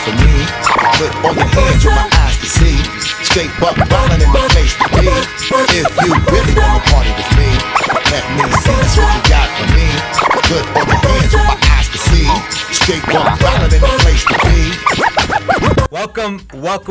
for me. Put all your hands where my eyes can see. Straight buck ballin' in the place to be. If you really wanna party with me, let me see just what you got for me. Put all your hands where my eyes can see. Straight buck ballin' in the place to be.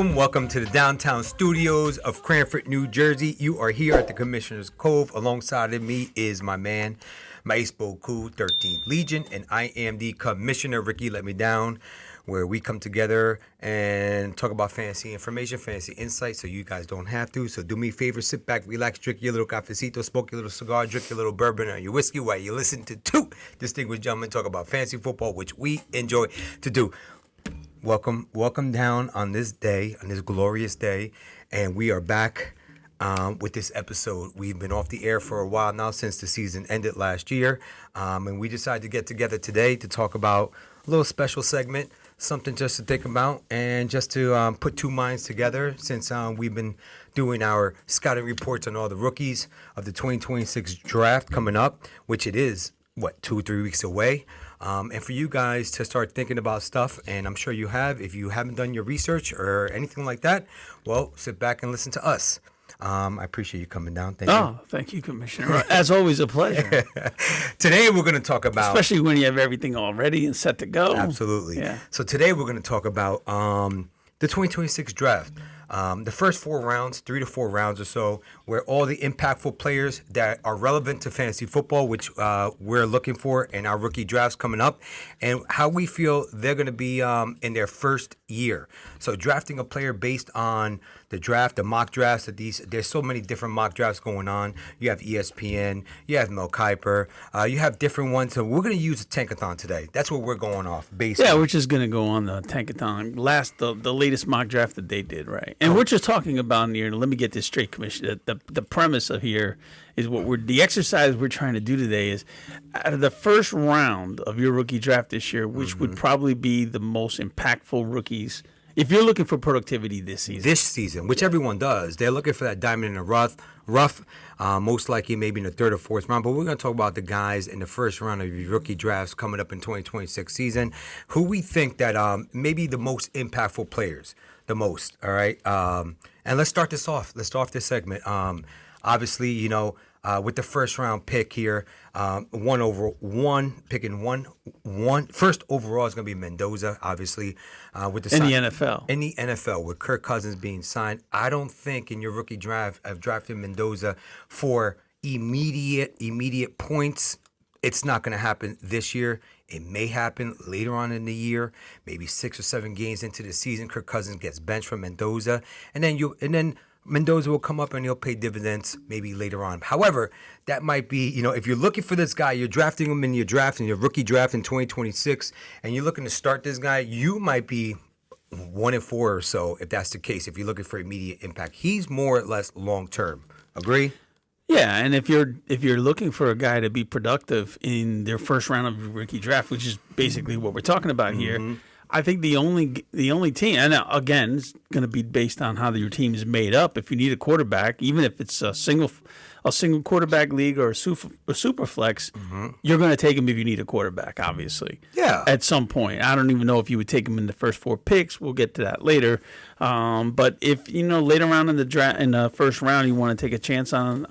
Welcome to the downtown studios of Cranford, New Jersey. You are here at the Commissioner's Cove. Alongside of me is my man, Maestro Cool, 13th Legion, and I am the Commissioner, Ricky Let Me Down, where we come together and talk about fantasy information, fantasy insight, so you guys don't have to. So do me a favor, sit back, relax, drink your little cafecito, smoke your little cigar, drink your little bourbon or your whiskey while you listen to two distinguished gentlemen talk about fantasy football, which we enjoy to do. Welcome down on this day, on this glorious day, and we are back with this episode. We've been off the air for a while now since the season ended last year, and we decided to get together today to talk about a little special segment, something just to think about and just to put two minds together since we've been doing our scouting reports on all the rookies of the 2026 draft coming up, which it is, 2-3 weeks away. And for you guys to start thinking about stuff, and I'm sure you have, if you haven't done your research or anything like that, well, sit back and listen to us. I appreciate you coming down. Thank you. Thank you, Commissioner. As always, a pleasure. Today we're going to talk about... Especially when you have everything all ready and set to go. Absolutely. Yeah. So today we're going to talk about the 2026 draft. The first 4 rounds, 3 to 4 rounds or so, where all the impactful players that are relevant to fantasy football, which we're looking for in our rookie drafts coming up, and how we feel they're going to be in their first year. So drafting a player based on the draft, the mock drafts, there's so many different mock drafts going on. You have ESPN, you have Mel Kiper, you have different ones. So we're going to use a Tankathon today. That's what we're going off based on. Yeah, we're just going to go on the Tankathon, the latest mock draft that they did, right? And we're just talking about here, let me get this straight, Commissioner. The premise of here is the exercise we're trying to do today is out of the first round of your rookie draft this year, which would probably be the most impactful rookies if you're looking for productivity this season. Which everyone does. They're looking for that diamond in the rough, most likely maybe in the 3rd or 4th round. But we're going to talk about the guys in the first round of your rookie drafts coming up in 2026 season, who we think that maybe the most impactful players, the most, all right? And let's start this off. Let's start off this segment. Obviously, with the first round pick here, first overall is going to be Mendoza, obviously. With the in the NFL. In the NFL, with Kirk Cousins being signed. I don't think in your rookie draft I've drafted Mendoza for immediate points. It's not going to happen this year. It may happen later on in the year, maybe 6 or 7 games into the season. Kirk Cousins gets benched for Mendoza, and then Mendoza will come up and he'll pay dividends maybe later on. However, that might be, if you're looking for this guy, you're drafting him in your rookie draft in 2026, and you're looking to start this guy, you might be 1-4 or so if that's the case. If you're looking for immediate impact, he's more or less long term. Agree? Yeah, and if you're looking for a guy to be productive in their first round of your rookie draft, which is basically what we're talking about here, I think the only team, and again, it's going to be based on how your team is made up. If you need a quarterback, even if it's a single quarterback league or a super flex, you're going to take him if you need a quarterback, obviously. Yeah. At some point, I don't even know if you would take him in the first 4 picks. We'll get to that later. But if later on in the first round, you want to take a chance on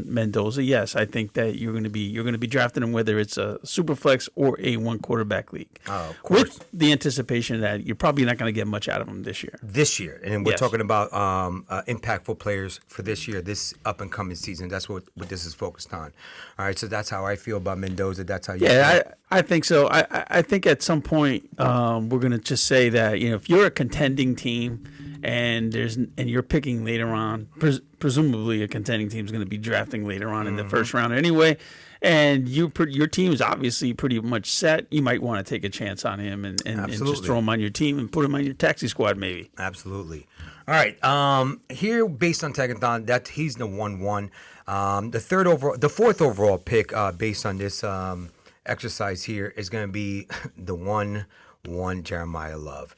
Mendoza, yes, I think that you're going to be drafting him whether it's a super flex or a 1 quarterback league. Oh, of course. With the anticipation that you're probably not going to get much out of him this year. And we're talking about impactful players for this year, this up and coming season. That's what this is focused on. All right, so that's how I feel about Mendoza. That's how you feel. Yeah, I think so. I think at some point we're going to just say that if you're a contending team and you're picking later on, presumably a contending team is going to be drafting later on in the first round anyway, and your team is obviously pretty much set, you might want to take a chance on him and just throw him on your team and put him on your taxi squad maybe. Absolutely. All right. Here, based on Tankathon, that he's the 1-1. The 4th overall pick, based on this exercise here, is going to be the 1-1 Jeremiah Love.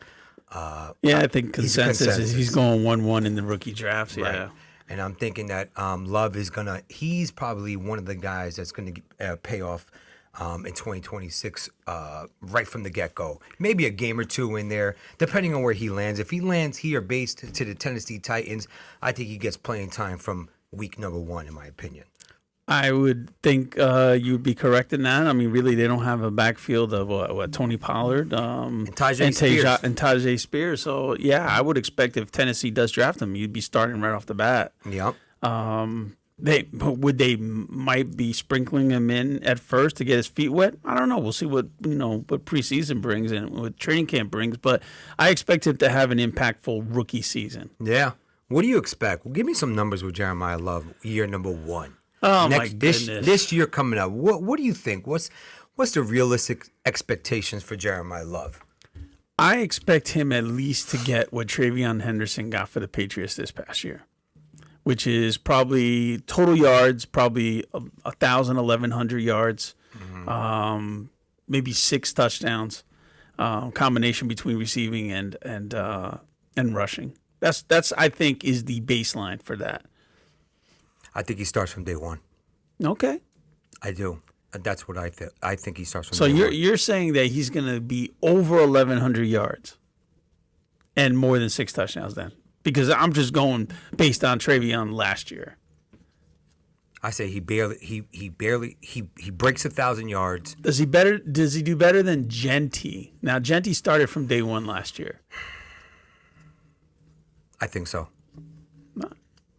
I think consensus is he's going 1-1 in the rookie drafts. Yeah. Right. And I'm thinking that Love is he's probably one of the guys that's going to pay off in 2026 right from the get-go. Maybe a game or two in there, depending on where he lands. If he lands here based to the Tennessee Titans, I think he gets playing time from week number 1, in my opinion. I would think you'd be correct in that. I mean, really, they don't have a backfield of what Tony Pollard And Tajay Spears. And Tajay Spears. So, yeah, I would expect if Tennessee does draft him, you'd be starting right off the bat. Yep. They might be sprinkling him in at first to get his feet wet. I don't know. We'll see what preseason brings and what training camp brings. But I expect him to have an impactful rookie season. Yeah. What do you expect? Well, give me some numbers with Jeremiah Love, year number 1. Oh, my goodness. This year coming up, what do you think? What's the realistic expectations for Jeremiah Love? I expect him at least to get what Travion Henderson got for the Patriots this past year, which is probably total yards, probably 1,000, 1,100 yards, maybe 6 touchdowns, combination between receiving and rushing. That's I think is the baseline for that. I think he starts from day 1. Okay. I do. That's what I think. I think he starts from So day 1. you're saying that he's going to be over 1,100 yards and more than 6 touchdowns then? Because I'm just going based on Travion last year. I say he barely breaks 1,000 yards. Does he do better than Genty? Now Genty started from day 1 last year. I think so.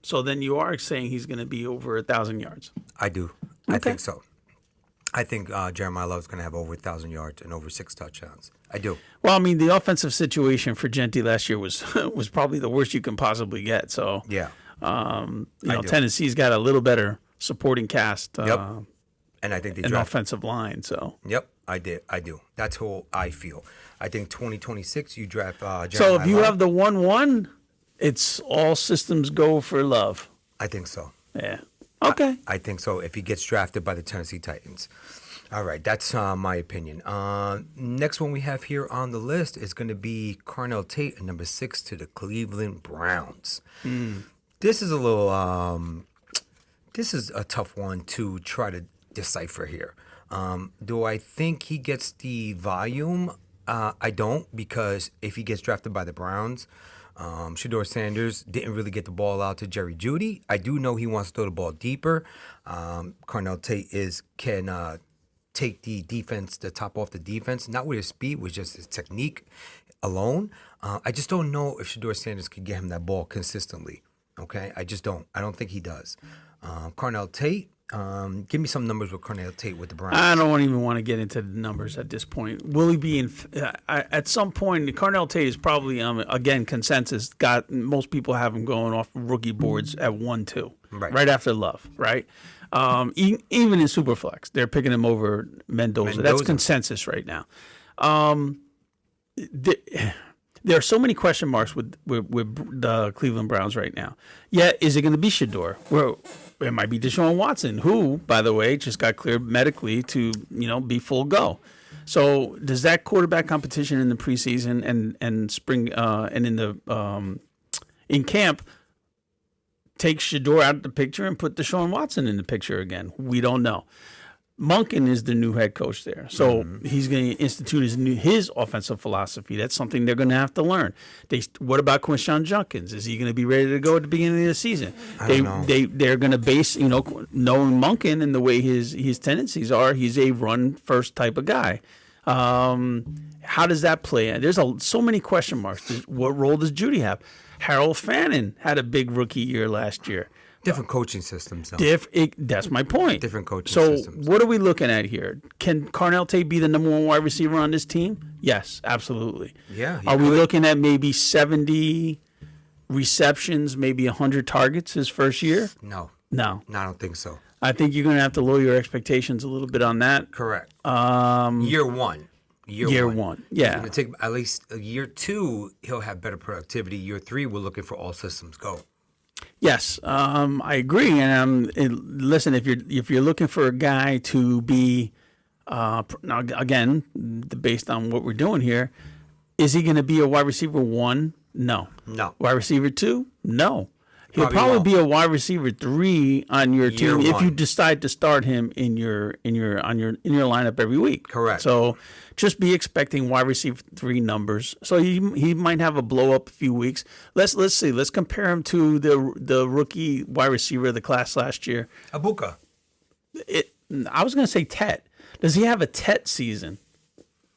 So then you are saying he's going to be over 1,000 yards. I do. Okay. I think so. I think Jeremiah Love is going to have over 1,000 yards and over 6 touchdowns. I do. Well, I mean, the offensive situation for Genty last year was probably the worst you can possibly get. So Yeah. Tennessee's got a little better supporting cast. Yep. And I think they an draft. offensive line. So Yep. I do. That's how I feel. I think 2026 you draft Jeremiah so if you Love. have the 1-1, it's all systems go for Love. I think so. Yeah. Okay. I think so if he gets drafted by the Tennessee Titans. All right, that's my opinion. Next one we have here on the list is going to be Carnell Tate at number 6 to the Cleveland Browns. This is a little, this is a tough one to try to decipher here. Do I think he gets the volume? I don't, because if he gets drafted by the Browns, Shedeur Sanders didn't really get the ball out to Jerry Jeudy. I do know he wants to throw the ball deeper. Carnell Tate can take the defense, the top off the defense, not with his speed, with just his technique alone. I just don't know if Shedeur Sanders could get him that ball consistently. Okay, I just don't. I don't think he does. Carnell Tate. Give me some numbers with Carnell Tate with the Browns. I don't even want to get into the numbers at this point. Will he be in? At some point, Carnell Tate is probably again consensus. Got most people have him going off rookie boards at 1-2, right after Love, right? Even in Superflex, they're picking him over Mendoza. That's consensus right now. There are so many question marks with the Cleveland Browns right now. Yeah, is it going to be Shedeur? Well, it might be Deshaun Watson, who, by the way, just got cleared medically to be full go. So does that quarterback competition in the preseason and spring and in camp take Shedeur out of the picture and put Deshaun Watson in the picture again? We don't know. Monken is the new head coach there, so he's going to institute his offensive philosophy. That's something they're going to have to learn. What about Quinshon Judkins? Is he going to be ready to go at the beginning of the season? They're going to base knowing Monken and the way his tendencies are. He's a run first type of guy. How does that play? There's so many question marks. What role does Jeudy have? Harold Fannin had a big rookie year last year. Different coaching systems, though. That's my point. Different coaching systems. So what are we looking at here? Can Carnell Tate be the number 1 wide receiver on this team? Yes, absolutely. Yeah. Are we looking at maybe 70 receptions, maybe 100 targets his first year? No. No. I don't think so. I think you're going to have to lower your expectations a little bit on that. Correct. Year one. Year one. Yeah. It's going to take at least year 2, he'll have better productivity. Year 3, we're looking for all systems go. Yes, I agree. And listen, if you're looking for a guy to be, now again, based on what we're doing here, is he going to be a wide receiver 1? No. No. Wide receiver 2? No. He'll probably won't. be a wide receiver 3 on your Year team if you one. decide to start him in your lineup every week. Correct. So just be expecting wide receiver 3 numbers. So he might have a blow up a few weeks. Let's see. Let's compare him to the rookie wide receiver of the class last year. Abuka. I was going to say Tet. Does he have a Tet season?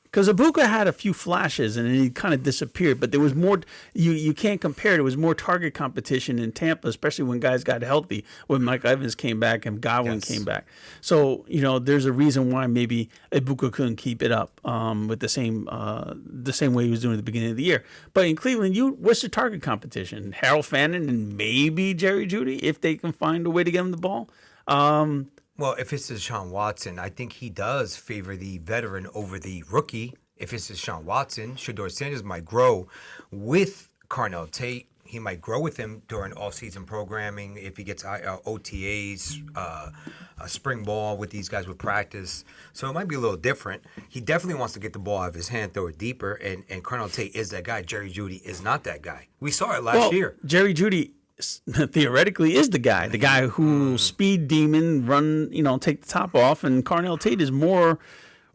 Because Ibuka had a few flashes and then he kind of disappeared, but there was more. You can't compare. There was more target competition in Tampa, especially when guys got healthy. When Mike Evans came back and Godwin came back, so there's a reason why maybe Ibuka couldn't keep it up with the same way he was doing at the beginning of the year. But in Cleveland, what's the target competition? Harold Fannin and maybe Jerry Jeudy if they can find a way to get him the ball. Well, if it's Deshaun Watson, I think he does favor the veteran over the rookie. If it's Deshaun Watson, Shador Sanders might grow with Carnell Tate. He might grow with him during off-season programming if he gets OTAs, spring ball with these guys with practice. So it might be a little different. He definitely wants to get the ball out of his hand, throw it deeper, and Carnell Tate is that guy. Jerry Jeudy is not that guy. We saw it last year. Jerry Jeudy theoretically is the guy who speed demon run, take the top off, and Carnell Tate is more.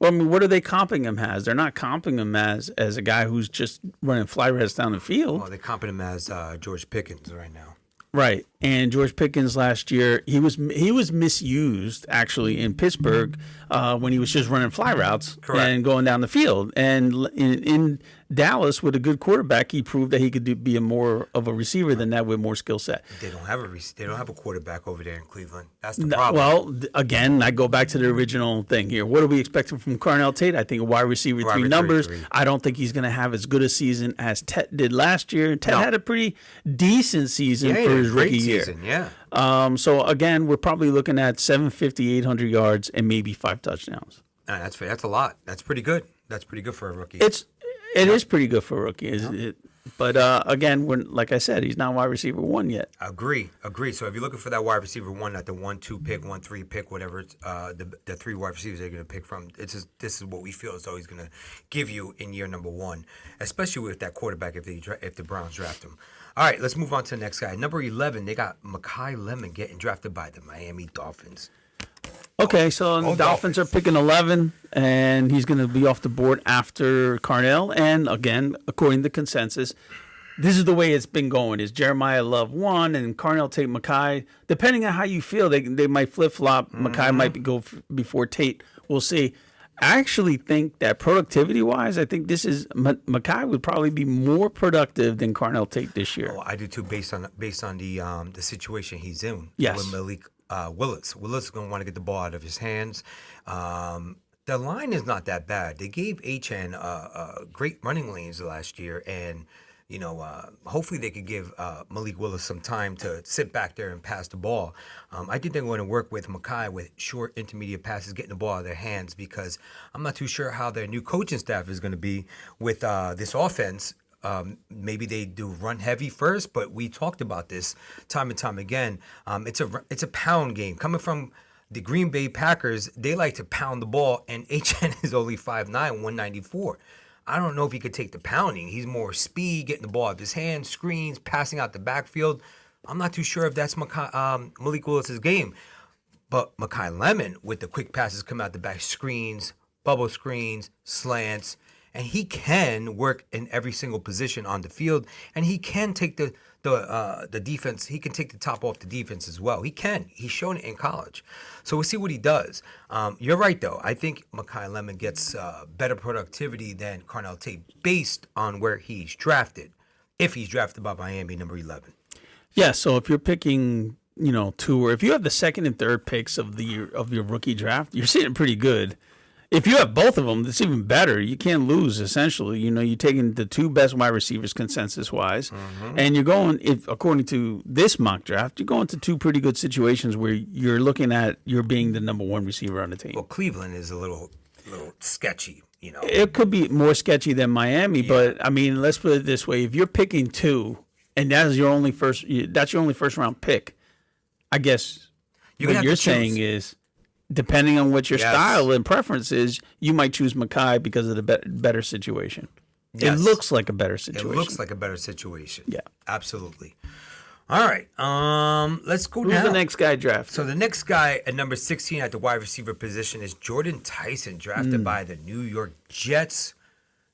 Well, I mean, what are they comping him as? They're not comping him as a guy who's just running fly routes down the field. Well, they're comping him as George Pickens right now. Right, and George Pickens last year he was misused actually in Pittsburgh when he was just running fly routes and going down the field, and in Dallas with a good quarterback he proved that he could be more of a receiver than that with more skill set. They don't have a quarterback over there in Cleveland. That's the problem. Well, again, I go back to the original thing here. What are we expecting from Carnell Tate? I think a wide receiver 3 numbers. I don't think he's going to have as good a season as Tet did last year. Tet had a pretty decent season for his rookie year. So again, we're probably looking at 750, 800 yards and maybe 5 touchdowns. That's fair. That's a lot. That's pretty good. That's pretty good for a rookie. It is pretty good for a rookie. But again, like I said, he's not wide receiver 1 yet. Agree. So if you're looking for that wide receiver 1, not the 1-2 pick, 1-3 pick, whatever, the 3 wide receivers they're going to pick from, this is what we feel as though he's going to give you in year number 1, especially with that quarterback if the Browns draft him. All right, let's move on to the next guy. Number 11, they got Mekhi Lemon getting drafted by the Miami Dolphins. Okay, so the Dolphins are picking 11, and he's going to be off the board after Carnell. And again, according to consensus, this is the way it's been going: is Jeremiah Love 1 and Carnell Tate Mekhi. Depending on how you feel, they might flip flop. Mekhi might go before Tate. We'll see. I actually think that productivity wise, I think Mekhi would probably be more productive than Carnell Tate this year. Oh, I do too, based on the situation he's in. Yes. With Malik Willis. Willis is going to want to get the ball out of his hands. The line is not that bad. They gave HN great running lanes last year, and hopefully they could give Malik Willis some time to sit back there and pass the ball. I think they're going to work with Mekhi with short intermediate passes, getting the ball out of their hands, because I'm not too sure how their new coaching staff is going to be with this offense. Maybe they do run heavy first, but we talked about this time and time again. It's a pound game. Coming from the Green Bay Packers, they like to pound the ball, and HN is only 5'9", 194. I don't know if he could take the pounding. He's more speed, getting the ball out of his hands, screens, passing out the backfield. I'm not too sure if that's Malik Willis' game. But Mekhi Lemon, with the quick passes coming out the back, screens, bubble screens, slants, and he can work in every single position on the field, and he can take the defense. He can take the top off the defense as well. He can. He's shown it in college. So we'll see what he does. You're right, though. I think Mekhi Lemon gets better productivity than Carnell Tate based on where he's drafted, if he's drafted by Miami, number 11. Yeah, so if you're picking, 2, or if you have the second and third picks of your rookie draft, you're sitting pretty good. If you have both of them, it's even better. You can't lose, essentially. You're taking the 2 best wide receivers consensus-wise, and you're going, according to this mock draft, you're going to 2 pretty good situations where you're looking at you're being the number 1 receiver on the team. Well, Cleveland is a little sketchy, It could be more sketchy than Miami, but, let's put it this way. If you're picking 2, and that's your only first-round pick, I guess what you're saying is, depending on what your style and preference is, you might choose Mekhi because of the better situation. Yes. It looks like a better situation. Yeah, absolutely. All right. Let's go Who's down. the next guy drafted? So the next guy at number 16 at the wide receiver position is Jordan Tyson, drafted by the New York Jets.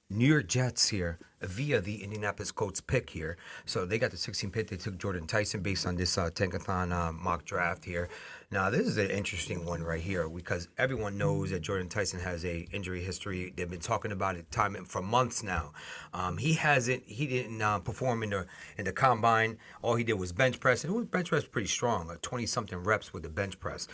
New York Jets here via the Indianapolis Colts pick here. So they got the 16th pick. They took Jordan Tyson based on this Tankathon mock draft here. Now, this is an interesting one right here because everyone knows that Jordan Tyson has a injury history. They've been talking about it for months now. He didn't perform in the combine. All he did was bench press. And it was bench press pretty strong, 20-something reps with the bench press.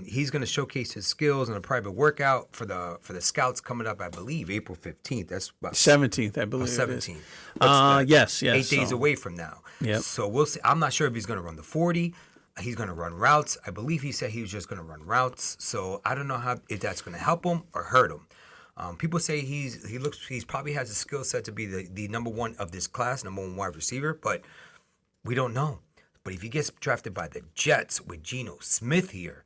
He's going to showcase his skills in a private workout for the scouts coming up, I believe, April 15th. That's about 17th, I believe. 17th. Yes. 8 days away from now. Yep. So we'll see. I'm not sure if he's going to run the 40. He's going to run routes. I believe he said he was just going to run routes. So I don't know if that's going to help him or hurt him. People say he probably has a skill set to be the number one of this class, number one wide receiver, but we don't know. But if he gets drafted by the Jets with Geno Smith here,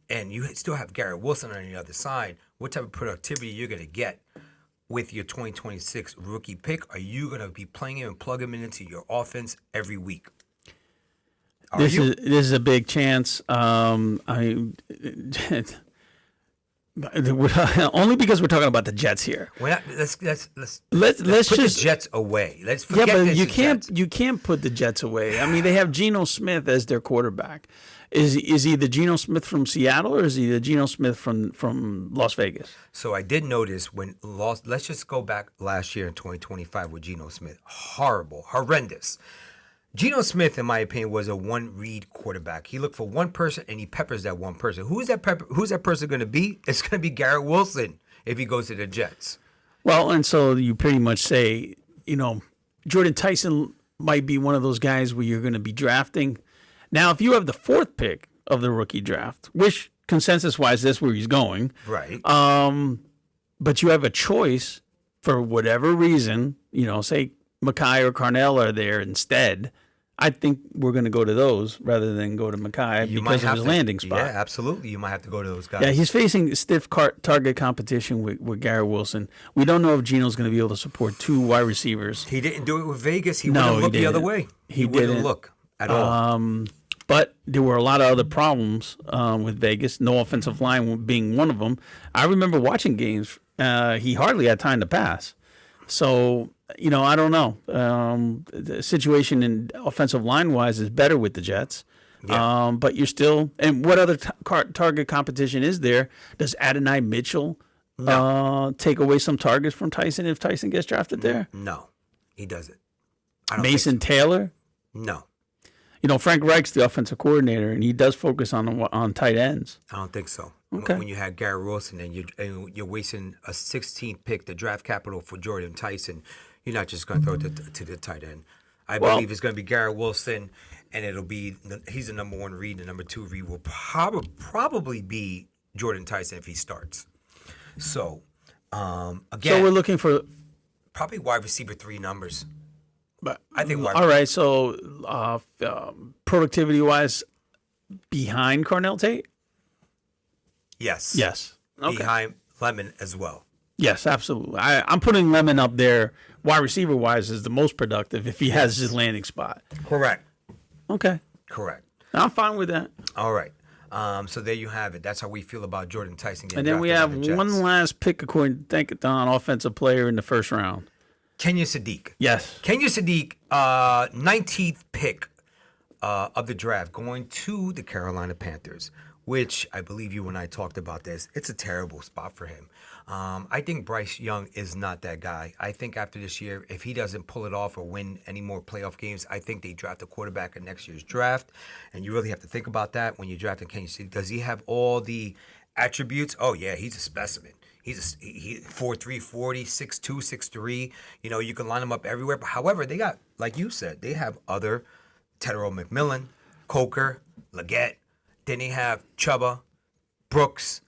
and you still have Garrett Wilson on the other side, what type of productivity you're going to get with your 2026 rookie pick? Are you going to be playing him and plug him into your offense every week? This is a big chance. Only because we're talking about the Jets here. Let's put just the Jets away. Let's yeah, forget but you can't put the Jets away. I mean, they have Geno Smith as their quarterback. Is he the Geno Smith from Seattle or is he the Geno Smith from Las Vegas? So I did notice let's just go back last year in 2025 with Geno Smith. Horrendous. Geno Smith, in my opinion, was a one-read quarterback. He looked for one person, and he peppers that one person. Who's that person going to be? It's going to be Garrett Wilson if he goes to the Jets. Well, and so you pretty much say, Jordan Tyson might be one of those guys where you're going to be drafting. Now, if you have the 4th pick of the rookie draft, which consensus-wise, that's where he's going. Right. But you have a choice for whatever reason, say Mackay or Carnell are there instead. I think we're going to go to those rather than go to Mackay because of his landing spot. Yeah, absolutely. You might have to go to those guys. Yeah, he's facing stiff target competition with Garrett Wilson. We don't know if Geno's going to be able to support 2 wide receivers. He didn't do it with Vegas. He wouldn't look the other way. He wouldn't look at all. But there were a lot of other problems with Vegas, no offensive line being one of them. I remember watching games. He hardly had time to pass. So, I don't know. The situation in offensive line-wise is better with the Jets. Yeah. But you're still – and what other target competition is there? Does Adonai Mitchell take away some targets from Tyson if Tyson gets drafted there? No, he doesn't. Mason Taylor? No. Frank Reich's the offensive coordinator, and he does focus on tight ends. I don't think so. Okay. When you had Garrett Wilson and you're wasting a 16th pick, the draft capital for Jordan Tyson, you're not just going to throw it to the tight end. I believe it's going to be Garrett Wilson, and he's the number 1 read. The number 2 read will probably be Jordan Tyson if he starts. So, again. So we're looking for probably wide receiver 3 numbers. But I think. All right. So, productivity-wise, behind Cornell Tate. Yes. Okay. Behind Lemon as well. Yes, absolutely. I'm putting Lemon up there, wide receiver-wise, as the most productive if he has his landing spot. Correct. Okay. Correct. I'm fine with that. All right. So there you have it. That's how we feel about Jordan Tyson getting drafted. And then we have one last pick according to Tankathon, offensive player in the 1st round. Kenya Sadiq. Yes. Kenya Sadiq, 19th pick of the draft, going to the Carolina Panthers, which I believe you and I talked about this. It's a terrible spot for him. I think Bryce Young is not that guy. I think after this year, if he doesn't pull it off or win any more playoff games, I think they draft a quarterback in next year's draft. And you really have to think about that when you're drafting Kenya Sadiq. Does he have all the attributes? Oh, yeah, he's a specimen. He's 4'3", 40, 6'2", 6'3". You can line him up everywhere. But however, they got, like you said, they have other Tedero McMillan, Coker, Leggett. Then they have Chuba, Brooks.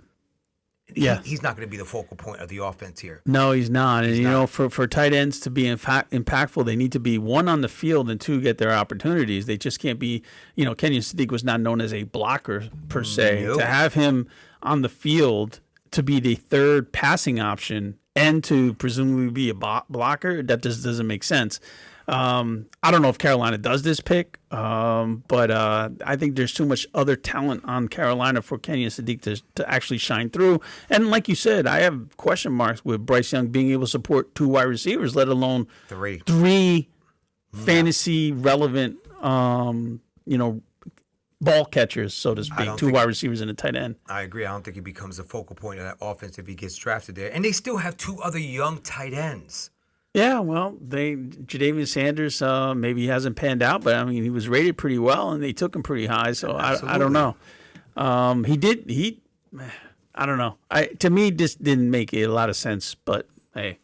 Yeah. He's not going to be the focal point of the offense here. No, he's not. And, for tight ends to be impactful, they need to be, 1, on the field, and 2, get their opportunities. They just can't be, Kenya Sadiq was not known as a blocker per se. No. To have him on the field to be the 3rd passing option and to presumably be a blocker, that just doesn't make sense. I don't know if Carolina does this pick, but I think there's too much other talent on Carolina for Kenyon Sadiq to actually shine through. And like you said, I have question marks with Bryce Young being able to support 2 wide receivers, let alone three fantasy relevant, ball catchers, so to speak, 2 wide receivers and a tight end. I agree. I don't think he becomes the focal point of that offense if he gets drafted there. And they still have 2 other young tight ends. Yeah, well, Jadavion Sanders maybe he hasn't panned out, but I mean he was rated pretty well and they took him pretty high, so I don't know. I don't know. To me this didn't make a lot of sense, but hey.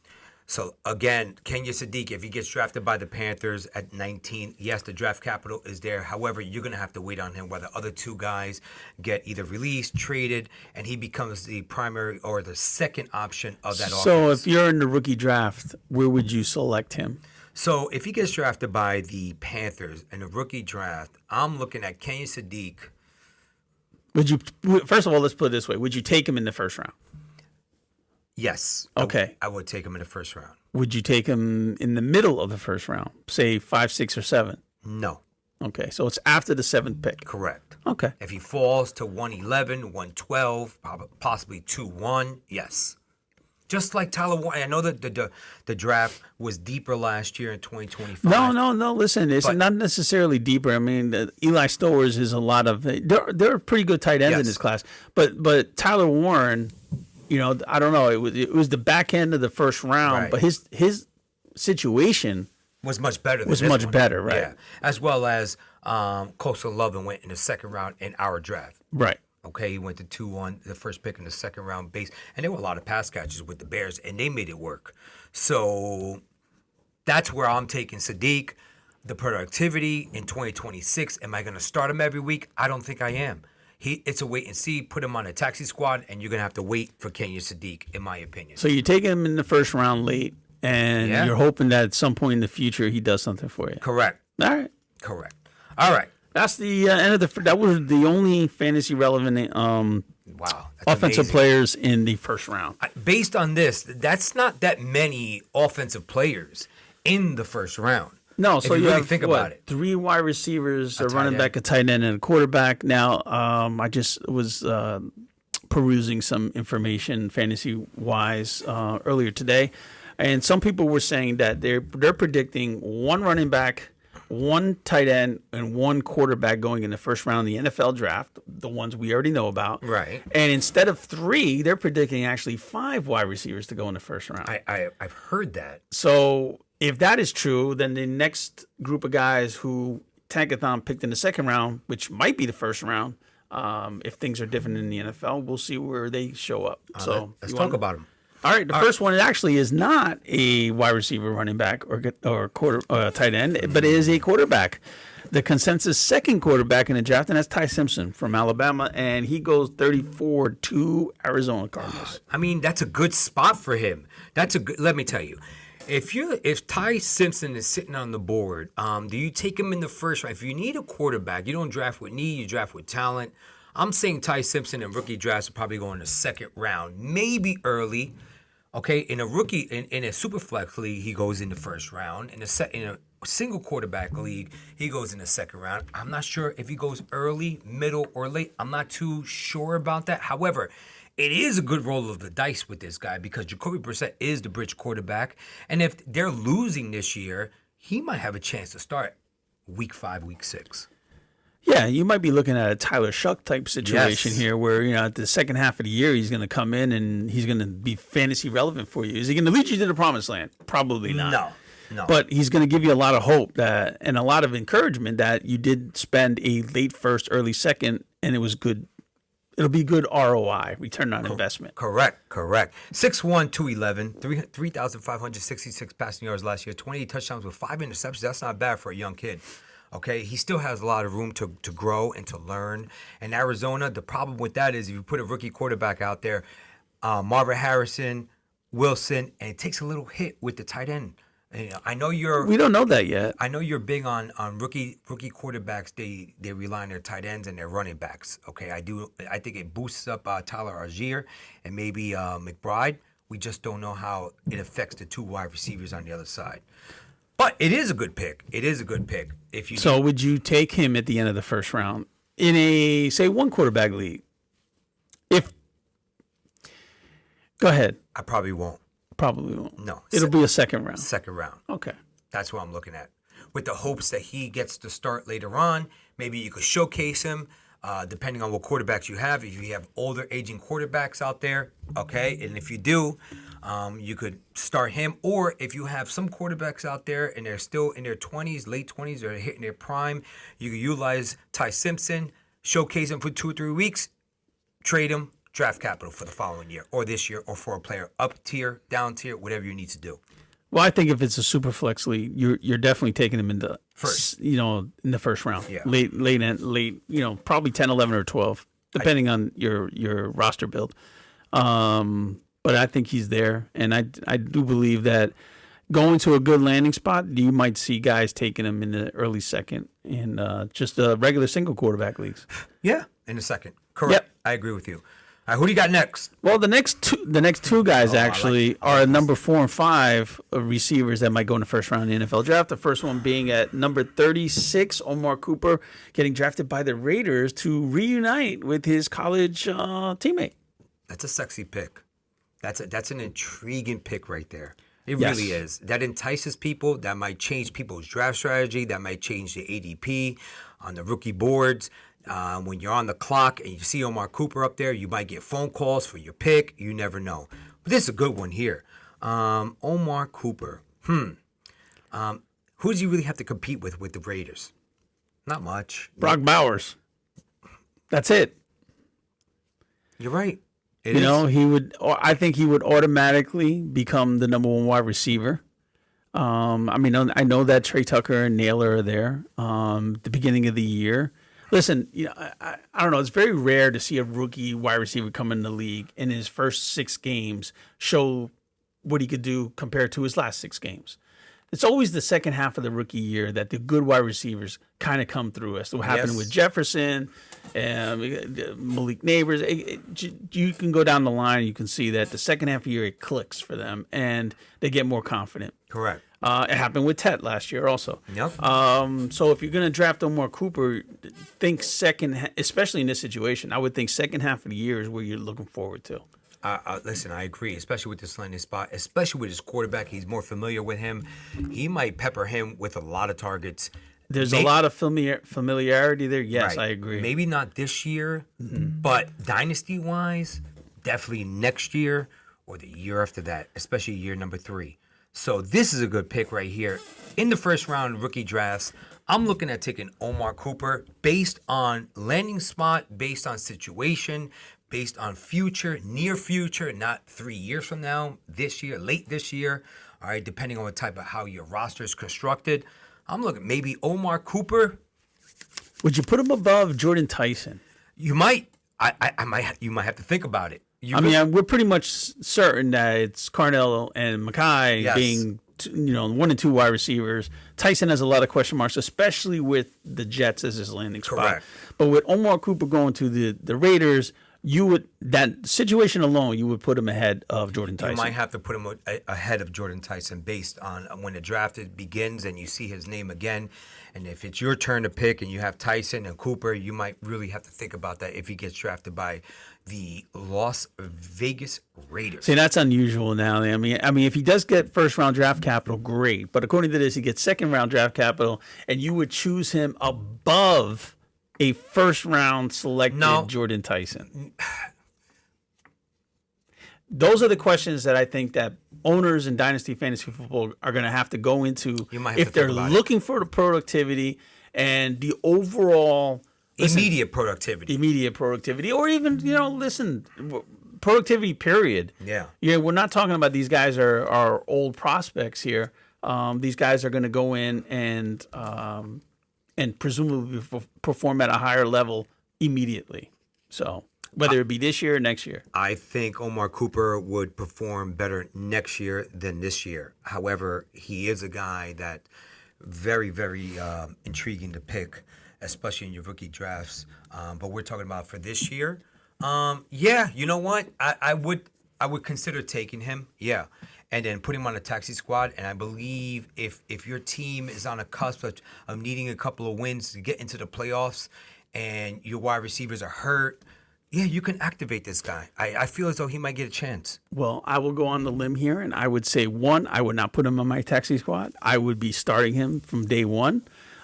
So again, Kenyon Sadiq, if he gets drafted by the Panthers at 19, yes, the draft capital is there. However, you're going to have to wait on him while the other 2 guys get either released, traded, and he becomes the primary or the second option of that offense. So if you're in the rookie draft, where would you select him? So if he gets drafted by the Panthers in the rookie draft, I'm looking at Kenyon Sadiq. First of all, let's put it this way. Would you take him in the first round? Yes. Okay. I would take him in the first round. Would you take him in the middle of the first round, say 5, 6, or 7? No. Okay, so it's after the 7th pick. Correct. Okay. If he falls to 111, 112, possibly 2-1, yes. Just like Tyler Warren. I know that the draft was deeper last year in 2025. No. Listen, it's not necessarily deeper. I mean, Eli Stowers is a lot of. There are pretty good tight ends in this class, but Tyler Warren. I don't know. It was the back end of the first round, but his situation was much better. Right? Yeah, as well as Coastal Lovin went in the second round in our draft. Right. Okay, he went to 2-1, the first pick in the second round base, and there were a lot of pass catches with the Bears, and they made it work. So that's where I'm taking Sadiq. The productivity in 2026. Am I going to start him every week? I don't think I am. It's a wait and see. Put him on a taxi squad, and you're going to have to wait for Kenyon Sadiq, in my opinion. So you take him in the first round late, and you're hoping that at some point in the future he does something for you. Correct. All right. Correct. All right. That's the end of that was the only fantasy relevant offensive players in the first round. Based on this, that's not that many offensive players in the first round. No, so you really think about it. 3 wide receivers, a running back, a tight end, and a quarterback. Now, I just was perusing some information fantasy-wise earlier today, and some people were saying that they're predicting 1 running back, 1 tight end, and 1 quarterback going in the first round of the NFL draft, the ones we already know about. Right. And instead of 3, they're predicting actually 5 wide receivers to go in the first round. I've heard that. So if that is true, then the next group of guys who Tankathon picked in the second round, which might be the first round, if things are different in the NFL, we'll see where they show up. So let's talk about them. All right, the first one actually is not a wide receiver, running back, or tight end, but it is a quarterback. The consensus second quarterback in the draft, and that's Ty Simpson from Alabama, and he goes 34 to Arizona Cardinals. I mean, that's a good spot for him. Let me tell you. If Ty Simpson is sitting on the board, do you take him in the first round? If you need a quarterback, you don't draft with need, you draft with talent. I'm saying Ty Simpson in rookie drafts will probably go in the second round, maybe early. Okay, in a rookie, in a super flex league, he goes in the first round. In a single quarterback league, he goes in the second round. I'm not sure if he goes early, middle, or late. I'm not too sure about that. However, it is a good roll of the dice with this guy because Jacoby Brissett is the bridge quarterback. And if they're losing this year, he might have a chance to start week 5, week 6. Yeah, you might be looking at a Tyler Shuck type situation here where, at the second half of the year, he's going to come in and he's going to be fantasy relevant for you. Is he going to lead you to the promised land? Probably not. No. But he's going to give you a lot of hope and a lot of encouragement that you did spend a late first, early second, and it was good. It'll be good ROI, return on investment. Correct. 6'1", 211, 3,566 passing yards last year, 28 touchdowns with 5 interceptions. That's not bad for a young kid. Okay, he still has a lot of room to grow and to learn. And Arizona, the problem with that is if you put a rookie quarterback out there, Marvin Harrison, Wilson, and it takes a little hit with the tight end. And, I know you're. We don't know that yet. I know you're big on rookie quarterbacks. They rely on their tight ends and their running backs. Okay, I think it boosts up Tyler Algier and maybe McBride. We just don't know how it affects the 2 wide receivers on the other side. But it is a good pick. It is a good pick. If you So would you take him at the end of the first round in a, say, 1 quarterback league? Go ahead. I probably won't. Probably won't. No. It'll be a second round. Second round. Okay. That's what I'm looking at. With the hopes that he gets to start later on. Maybe you could showcase him, depending on what quarterbacks you have. If you have older, aging quarterbacks out there, okay? And if you do, you could start him. Or if you have some quarterbacks out there and they're still in their 20s, late 20s, or hitting their prime, you could utilize Ty Simpson, showcase him for 2 or 3 weeks, trade him, draft capital for the following year or this year, or for a player up tier, down tier, whatever you need to do. Well, I think if it's a super flex league, you're definitely taking him in the First. in the first round. Yeah. Late, probably 10, 11, or 12, depending on your roster build. But I think he's there, and I do believe that going to a good landing spot, you might see guys taking him in the early second in just regular single quarterback leagues. Yeah, in a second. Correct. Yep. I agree with you. All right, who do you got next? Well, the next two guys actually are number 4 and 5 receivers that might go in the first round in the NFL draft. The first one being at number 36, Omar Cooper, getting drafted by the Raiders to reunite with his college teammate. That's a sexy pick. That's an intriguing pick right there. It Yes. really is. That entices people. That might change people's draft strategy. That might change the ADP on the rookie boards. When you're on the clock and you see Omar Cooper up there, you might get phone calls for your pick. You never know. But this is a good one here. Omar Cooper. Who does he really have to compete with the Raiders? Not much. Brock Bowers. That's it. You're right. It You is. know, I think he would automatically become the number 1 wide receiver. I mean, I know that Trey Tucker and Naylor are there. The beginning of the year. Listen, I don't know. It's very rare to see a rookie wide receiver come in the league in his first 6 games show what he could do compared to his last 6 games. It's always the second half of the rookie year that the good wide receivers kind of come through. As to what happened Yes. with Jefferson, Malik Neighbors. You can go down the line and you can see that the second half of the year it clicks for them and they get more confident. Correct. It happened with Tet last year also. Yep. So if you're going to draft Omar Cooper, think especially in this situation, I would think second half of the year is where you're looking forward to. Listen, I agree, especially with this landing spot, especially with his quarterback. He's more familiar with him. He might pepper him with a lot of targets. There's a lot of familiarity there. Yes, Right. I agree. Maybe not this year, but dynasty-wise, definitely next year or the year after that, especially year number 3. So this is a good pick right here. In the first round of rookie drafts, I'm looking at taking Omar Cooper based on landing spot, based on situation, based on future, near future, not 3 years from now, this year, late this year, all right, depending on what type of how your roster is constructed. I'm looking maybe Omar Cooper. Would you put him above Jordan Tyson? You might. I might. You might have to think about it. We're pretty much certain that it's Carnell and Mackay Yes. being, 1 and 2 wide receivers. Tyson has a lot of question marks, especially with the Jets as his landing spot. Correct. But with Omar Cooper going to the Raiders, that situation alone, you would put him ahead of Jordan Tyson. You might have to put him ahead of Jordan Tyson based on when the draft begins and you see his name again. And if it's your turn to pick and you have Tyson and Cooper, you might really have to think about that if he gets drafted by the Las Vegas Raiders. See, that's unusual now. I mean, if he does get first round draft capital, great. But according to this, he gets second round draft capital, and you would choose him above a first round selected Jordan Tyson. Those are the questions that I think that owners in Dynasty Fantasy Football are going to have to go into if they're looking for the productivity and the overall immediate productivity, or even productivity. Period. Yeah. We're not talking about these guys are old prospects here. These guys are going to go in and presumably perform at a higher level immediately. So whether it be this year or next year. I think Omar Cooper would perform better next year than this year. However, he is a guy that very, very intriguing to pick, especially in your rookie drafts. But we're talking about for this year. You know what? I I would consider taking him, yeah, and then put him on a taxi squad. And I believe if your team is on a cusp of needing a couple of wins to get into the playoffs, and your wide receivers are hurt, yeah, you can activate this guy. I feel as though he might get a chance. Well, I will go on the limb here, and I would say, one, I would not put him on my taxi squad. I would be starting him from day one.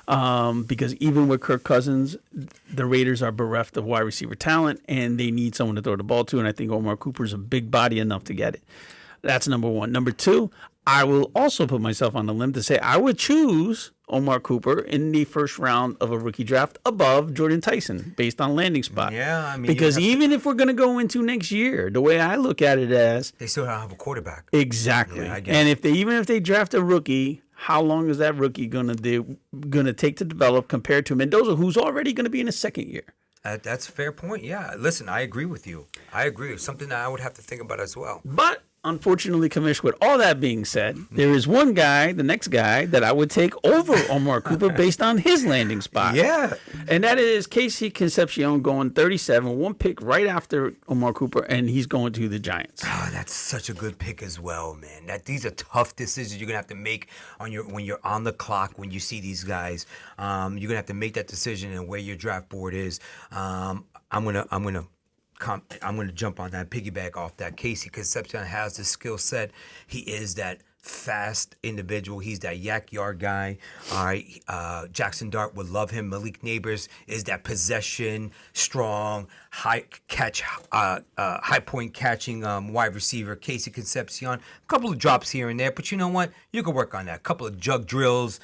Because even with Kirk Cousins, the Raiders are bereft of wide receiver talent, and they need someone to throw the ball to, and I think Omar Cooper's a big body enough to get it. That's number one. Number two, I will also put myself on the limb to say I would choose Omar Cooper in the first round of a rookie draft above Jordan Tyson based on landing spot. Yeah, I mean, because even if we're going to go into next year, the way I look at it as they still don't have a quarterback. Exactly. Yeah, I get and it. even if they draft a rookie, how long is that rookie gonna take to develop compared to Mendoza, who's already going to be in his second year? That's a fair point. Yeah, listen, I agree with you. I agree. It's something that I would have to think about as well. But unfortunately, Commish, with all that being said, there is one guy, the next guy, that I would take over Omar Cooper based on his landing spot. Yeah. And that is Casey Concepcion going 37, one pick right after Omar Cooper, and he's going to the Giants. Oh, that's such a good pick as well, man. These are tough decisions you're gonna have to make when you're on the clock. When you see these guys, you're gonna have to make that decision and where your draft board is. I'm gonna jump on that, piggyback off that. Casey Concepcion has the skill set. He is that fast individual. He's that yak yard guy. All right. Jackson Dart would love him. Malik Neighbors is that possession, strong, high point catching wide receiver. Casey Concepcion, a couple of drops here and there, but you know what? You can work on that. A couple of jug drills,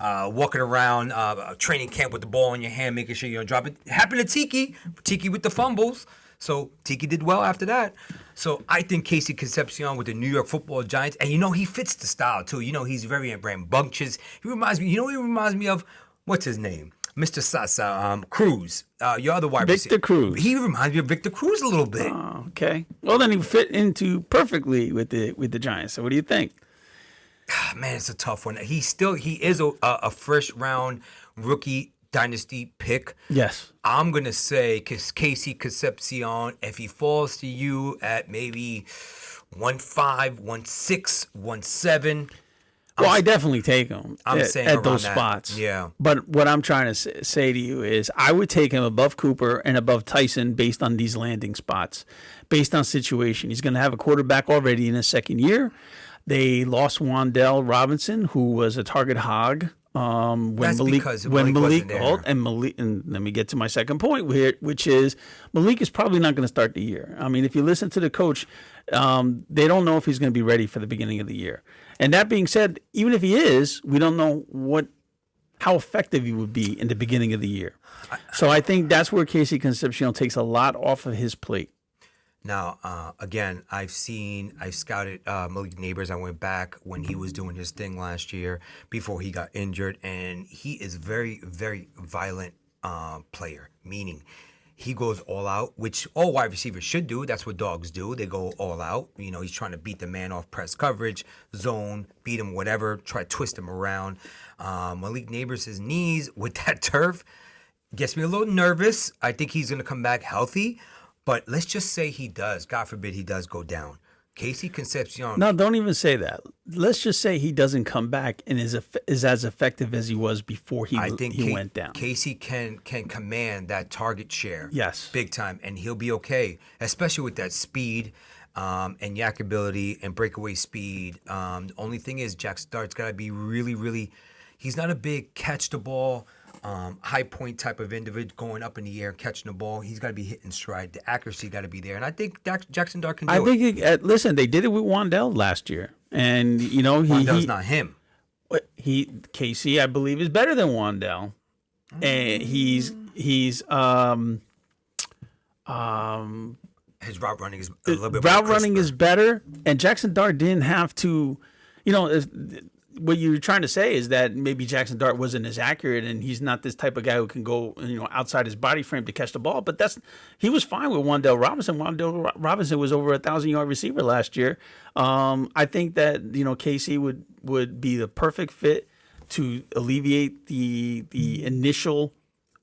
walking around training camp with the ball in your hand, making sure you don't drop it. Happened to Tiki with the fumbles. So Tiki did well after that. So I think Casey Concepcion with the New York Football Giants, and he fits the style too. He's very rambunctious. He reminds me of what's his name? Mr. Sasa, Cruz, your other wide receiver. Victor Cruz. He reminds me of Victor Cruz a little bit. Oh, okay. Well, then he fit into perfectly with the Giants. So what do you think? Man, it's a tough one. He is a first round rookie Dynasty pick. Yes. I'm going to say Casey Concepcion, if he falls to you at maybe 1.5, 1.6, 1.7. Well, I definitely take him at those that. spots. Yeah. But what I'm trying to say to you is I would take him above Cooper and above Tyson based on these landing spots, based on situation. He's going to have a quarterback already in his second year. They lost Wan'Dale Robinson, who was a target hog. When That's Malik wasn't there. And let me get to my second point, which is Malik is probably not going to start the year. I mean, if you listen to the coach, they don't know if he's going to be ready for the beginning of the year. And that being said, even if he is, we don't know how effective he would be in the beginning of the year. So I think that's where Casey Concepcion takes a lot off of his plate. Now, again, I've scouted Malik Neighbors. I went back when he was doing his thing last year before he got injured, and he is very, very violent player, meaning he goes all out, which all wide receivers should do. That's what dogs do. They go all out. He's trying to beat the man off press coverage, zone, beat him, whatever, try to twist him around. Malik Neighbors, his knees with that turf gets me a little nervous. I think he's going to come back healthy. But let's just say he does. God forbid he does go down. Casey Concepcion. No, don't even say that. Let's just say he doesn't come back and is as effective as he was before he went down. Casey can command that target share. Yes. Big time. And he'll be okay, especially with that speed and yak ability and breakaway speed. The only thing is Jackson Dart's got to be really, really – he's not a big catch the ball – high point type of individual going up in the air, catching the ball. He's got to be hitting stride. The accuracy got to be there. And I think Jackson Dart can do it. Listen, they did it with Wan'Dale last year. And, Wan'Dale's not him. Casey, I believe, is better than Wan'Dale. And he's his route running is a little bit route more running is better. And Jackson Dart didn't have to, what you're trying to say is that maybe Jackson Dart wasn't as accurate, and he's not this type of guy who can go, outside his body frame to catch the ball. But he was fine with Wan'Dale Robinson. Wan'Dale Robinson was over 1,000-yard receiver last year. I think that Casey would be the perfect fit to alleviate the initial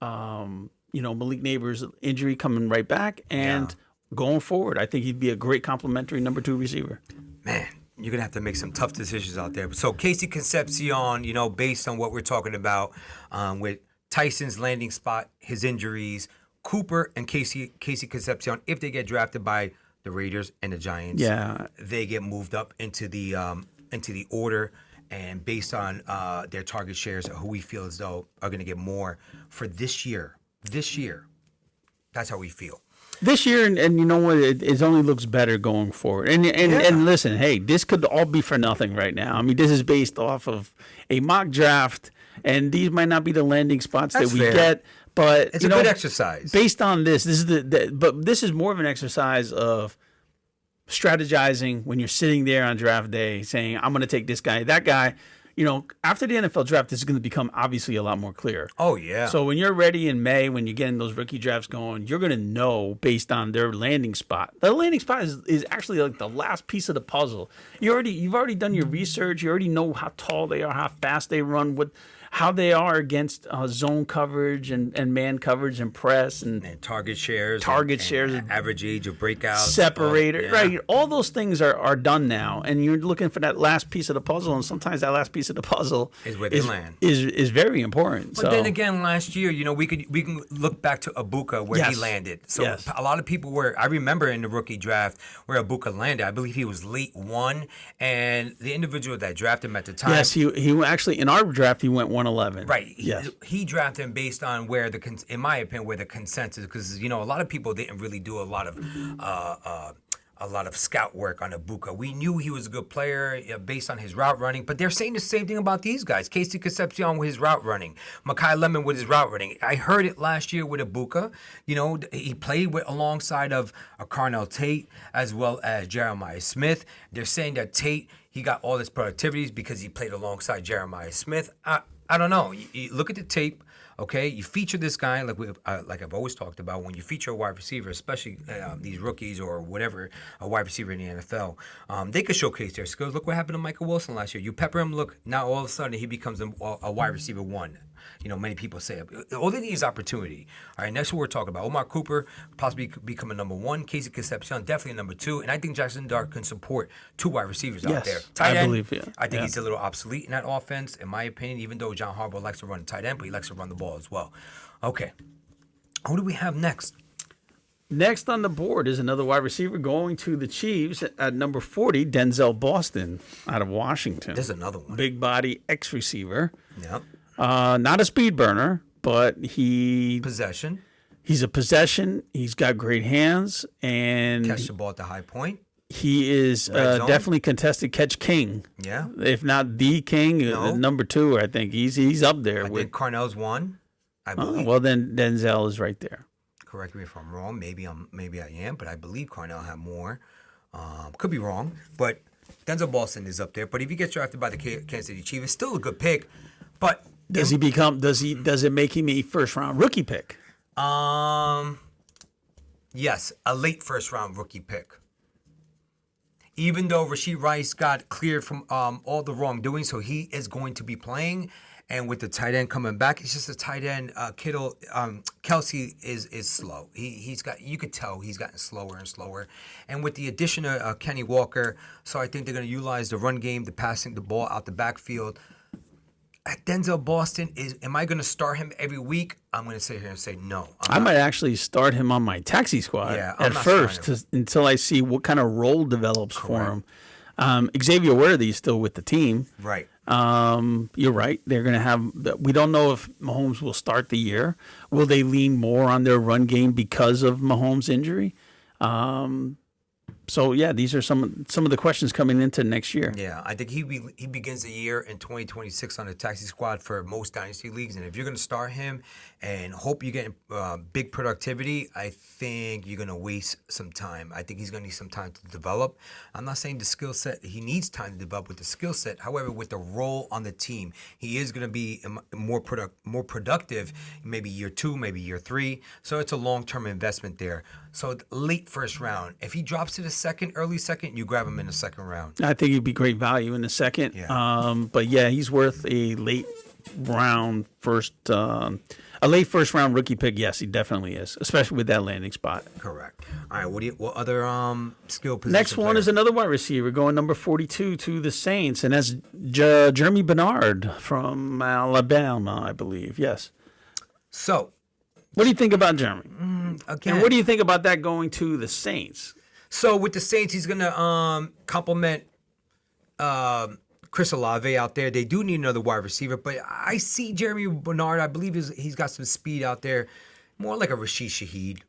Malik Neighbors injury coming right back, and going forward. I think he'd be a great complementary number 2 receiver. Man, you're gonna have to make some tough decisions out there. So Casey Concepcion, based on what we're talking about, with Tyson's landing spot, his injuries, Cooper and Casey Concepcion, if they get drafted by the Raiders and the Giants, they get moved up into the order, and based on their target shares, who we feel as though are going to get more for this year. That's how we feel. This year, and you know what, it only looks better going forward. And listen, hey, this could all be for nothing right now. I mean, this is based off of a mock draft, and these might not be the landing spots that we get. But it's a good exercise. Based on this is but this is more of an exercise of strategizing when you're sitting there on draft day saying, I'm going to take this guy, that guy. After the NFL draft, this is going to become obviously a lot more clear. Oh, yeah. So when you're ready in May, when you're getting those rookie drafts going, you're going to know based on their landing spot. The landing spot is actually like the last piece of the puzzle. You've already done your research. You already know how tall they are, how fast they run, how they are against zone coverage and man coverage and press and target shares, and average age of breakouts, separator, right? All those things are done now, and you're looking for that last piece of the puzzle. And sometimes that last piece of the puzzle is where they land. Is very important. But then again, last year, we can look back to Ibuka where he landed. So a lot of people I remember in the rookie draft where Ibuka landed. I believe he was late 1, and the individual that drafted him at the time. Yes, he actually in our draft he went 111. Right. He drafted him based on in my opinion, where the consensus, because a lot of people didn't really do a lot of scout work on Ibuka. We knew he was a good player based on his route running, but they're saying the same thing about these guys. Casey Concepcion with his route running, Mekhi Lemon with his route running. I heard it last year with Ibuka. He played alongside of Carnell Tate as well as Jeremiah Smith. They're saying that Tate, he got all his productivities because he played alongside Jeremiah Smith. I don't know. You look at the tape, okay? You feature this guy like I've always talked about. When you feature a wide receiver, especially these rookies or whatever, a wide receiver in the NFL, they could showcase their skills. Look what happened to Michael Wilson last year. You pepper him. Look, now all of a sudden he becomes a wide receiver 1. Many people say it. All they need is opportunity. All right, next what we're talking about. Omar Cooper possibly becoming number 1. Casey Concepcion definitely number 2. And I think Jackson Dart can support 2 wide receivers out there. Tight end, I believe, I think he's a little obsolete in that offense, in my opinion, even though John Harbaugh likes to run tight end, but he likes to run the ball as well. Okay. Who do we have next? Next on the board is another wide receiver going to the Chiefs at number 40, Denzel Boston out of Washington. There's another one. Big body X receiver. Yep. Not a speed burner, but possession. He's a possession. He's got great hands and catch the ball at the high point. He is definitely contested catch king. Yeah. If not the king, number 2, I think he's up there. I think Carnell's 1. I believe. Well, then Denzel is right there. Correct me if I'm wrong. Maybe I am, but I believe Carnell had more. Could be wrong, but Denzel Boston is up there. But if he gets drafted by the Kansas City Chiefs, it's still a good pick. But does it make him a first round rookie pick? Yes, a late first round rookie pick. Even though Rashid Rice got cleared from all the wrongdoing, so he is going to be playing. And with the tight end coming back, it's just a tight end. Kelsey is slow. You could tell he's gotten slower and slower. And with the addition of Kenny Walker, so I think they're going to utilize the run game, the passing the ball out the backfield. Denzel Boston am I going to start him every week? I'm going to sit here and say no. I might actually start him on my taxi squad at first until I see what kind of role develops for him. Xavier Worthy is still with the team. Right. You're right. They're going to have. We don't know if Mahomes will start the year. Will they lean more on their run game because of Mahomes' injury? So yeah, these are some of the questions coming into next year. Yeah, I think he begins the year in 2026 on the taxi squad for most dynasty leagues, and if you're going to start him and hope you get big productivity, I think you're going to waste some time. I think he's going to need some time to develop. I'm not saying the skill set he needs time to develop with the skill set. However, with the role on the team, he is going to be more productive. Maybe year 2, maybe year 3. So it's a long-term investment there. So late first round. If he drops to the early second, you grab him in the second round. I think he'd be great value in the second. Yeah. But yeah, he's worth a late round first. a late first round rookie pick. Yes, he definitely is, especially with that landing spot. Correct. All right. What other skill position? Next one player? is another wide receiver going number 42 to the Saints, and that's Jeremy Bernard from Alabama, I believe. Yes. So, what do you think about Jeremy? again, And what do you think about that going to the Saints? So with the Saints, he's gonna complement Chris Olave out there. They do need another wide receiver, but I see Jeremy Bernard. I believe he's got some speed out there, more like a Rashid Shaheed.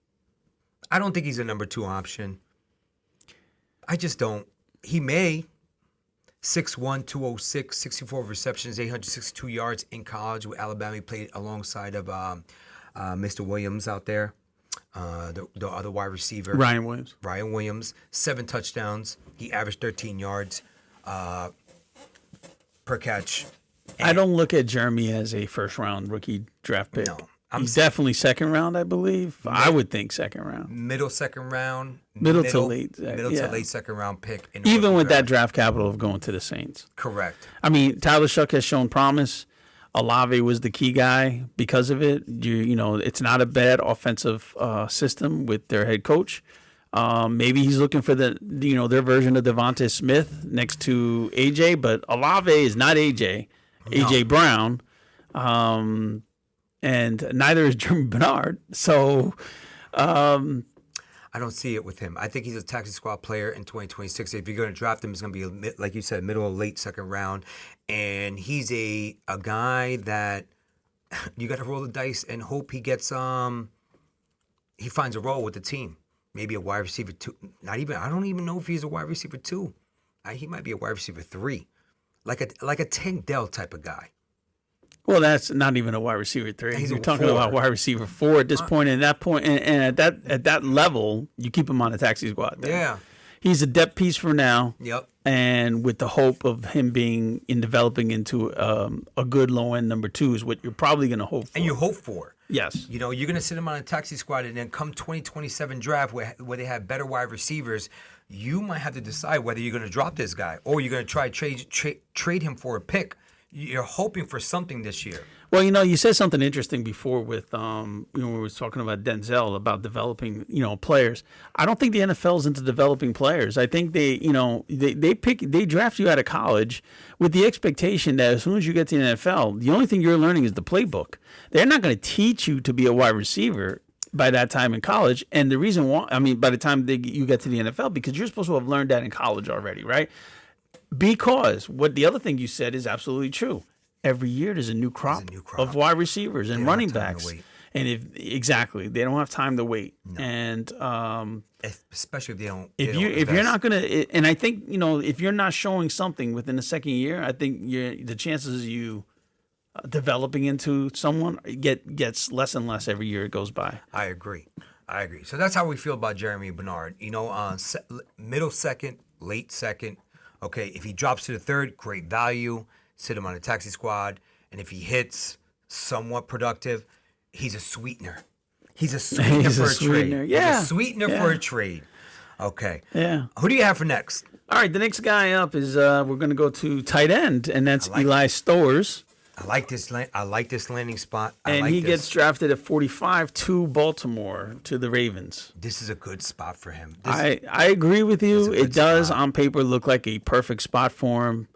I don't think he's a number 2 option. I just don't. He may. 6'1", 206, 64 receptions, 862 yards in college with Alabama. He played alongside of Mr. Williams out there, the other wide receiver. Ryan Williams. 7 touchdowns. He averaged 13 yards per catch. I don't look at Jeremy as a first round rookie draft pick. No. He's definitely second round, I believe. I would think second round. Middle second round. Middle to late. Middle yeah. to late second round pick. Even with that draft capital of going to the Saints. Correct. I mean, Tyler Shuck has shown promise. Olave was the key guy because of it. You know, it's not a bad offensive system with their head coach. Maybe he's looking for their version of Devontae Smith next to AJ, but Olave is not AJ. AJ Brown. And neither is Jeremy Bernard. So I don't see it with him. I think he's a taxi squad player in 2026. If you're going to draft him, it's going to be, like you said, middle or late second round. And he's a guy that you got to roll the dice and hope he gets he finds a role with the team. Maybe a wide receiver 2. I don't even know if he's a wide receiver 2. He might be a wide receiver 3. Like a Tank Dell type of guy. Well, that's not even a wide receiver 3. He's You're a talking 4. about wide receiver 4 at this point. And at that point, and at that level, you keep him on a taxi squad. Then. Yeah. He's a depth piece for now. Yep. And with the hope of him developing into a good low end number 2 is what you're probably going to hope for. And you hope for. Yes. You know, you're going to sit him on a taxi squad, and then come 2027 draft where they have better wide receivers, you might have to decide whether you're going to drop this guy or you're going to try trade him for a pick. You're hoping for something this year. Well, you said something interesting before with, when we were talking about Denzel, about developing, players. I don't think the NFL's into developing players. I think they draft you out of college with the expectation that as soon as you get to the NFL, the only thing you're learning is the playbook. They're not going to teach you to be a wide receiver by that time in college. And the reason why, by the time you get to the NFL, because you're supposed to have learned that in college already, right? Because the other thing you said is absolutely true. Every year there's a new crop of wide receivers and running backs. And they don't have time to wait. No. And especially if they don't. If you're not gonna, and I think if you're not showing something within the second year, I think the chances of you developing into someone gets less and less every year it goes by. I agree. So that's how we feel about Jeremy Bernard. Middle second, late second. Okay, if he drops to the third, great value. Sit him on a taxi squad. And if he hits somewhat productive, he's a sweetener. He's a sweetener for a trade. Yeah. He's a sweetener for a trade. Okay. Yeah. Who do you have for next? All right, the next guy up is we're going to go to tight end, and that's Eli Stowers. I like this landing spot. He gets drafted at 45 to Baltimore, to the Ravens. This is a good spot for him. I agree with you. It does on paper look like a perfect spot for him.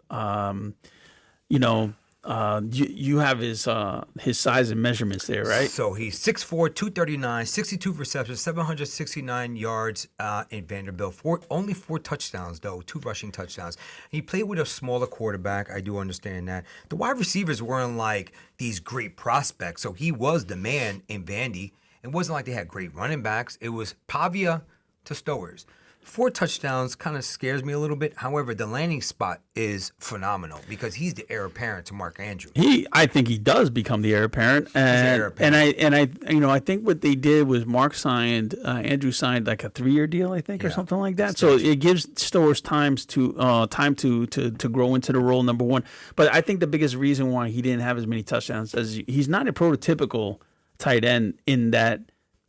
You have his size and measurements there, right? So he's 6'4", 239, 62 receptions, 769 yards in Vanderbilt. Only 4 touchdowns, though, 2 rushing touchdowns. He played with a smaller quarterback. I do understand that. The wide receivers weren't like these great prospects, so he was the man in Vandy. It wasn't like they had great running backs. It was Pavia to Stowers. 4 touchdowns kind of scares me a little bit. However, the landing spot is phenomenal because he's the heir apparent to Mark Andrews. I think he does become the heir apparent, and I think what they did was Andrew signed like a 3-year deal, I think, or something like that. So it gives Stowers time to grow into the role, number one. But I think the biggest reason why he didn't have as many touchdowns is he's not a prototypical tight end in that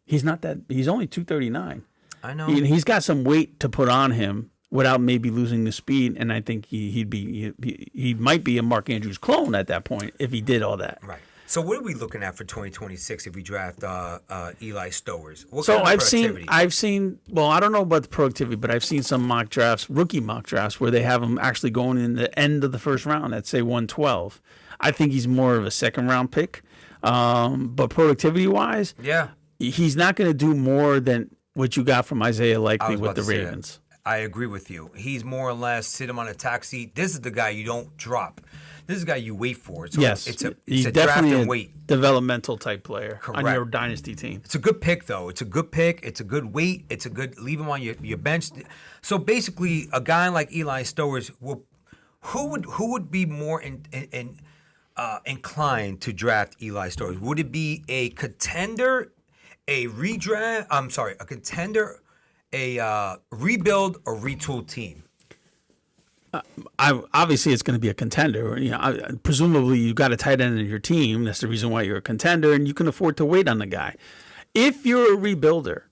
he's only 239. I know. He's got some weight to put on him without maybe losing the speed, and I think he might be a Mark Andrews clone at that point if he did all that. Right. So what are we looking at for 2026 if we draft Eli Stowers? What So kind of I've productivity? seen. Well, I don't know about the productivity, but I've seen some mock drafts, rookie mock drafts, where they have him actually going in the end of the first round at say 112. I think he's more of a second round pick, but productivity wise, Yeah. he's not going to do more than what you got from Isaiah I Likely was with about the to say that. Ravens. I agree with you. He's more or less sit him on a taxi. This is the guy you don't drop. This is the guy you wait for. So Yes, it's a he's draft definitely and a wait. developmental type player on Correct. your dynasty team. It's a good pick, though. It's a good pick. It's a good wait. It's a good leave him on your bench. So basically, a guy like Eli Stowers, who would be more inclined to draft Eli Stowers? Would it be a contender, a redraft? I'm sorry, a contender, a rebuild or retool team? Obviously it's going to be a contender. Presumably you got a tight end in your team. That's the reason why you're a contender, and you can afford to wait on the guy. If you're a rebuilder,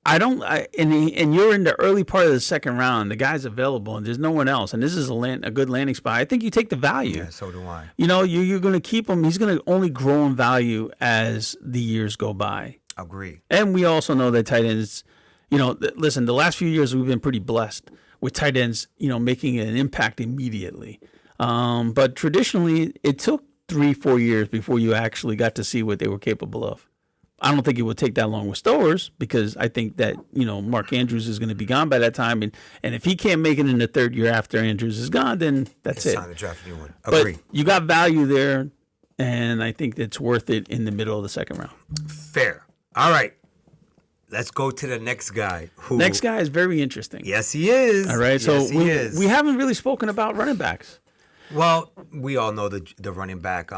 and you're in the early part of the second round, the guy's available, and there's no one else, and this is a good landing spot. I think you take the value. Yeah, so do I. You're going to keep him. He's going to only grow in value as the years go by. Agree. And we also know that tight ends, listen, the last few years we've been pretty blessed with tight ends, making an impact immediately. But traditionally, it took 3-4 years before you actually got to see what they were capable of. I don't think it would take that long with Stowers because I think that, Mark Andrews is going to be gone by that time. And if he can't make it in the third year after Andrews is gone, then that's It's it. time to draft a new one. But Agree. you got value there, and I think it's worth it in the middle of the second round. Fair. All right. Let's go to the next guy. Next guy is very interesting. Yes, he is. All right, so Yes, he is. we haven't really spoken about running backs. Well, we all know the running back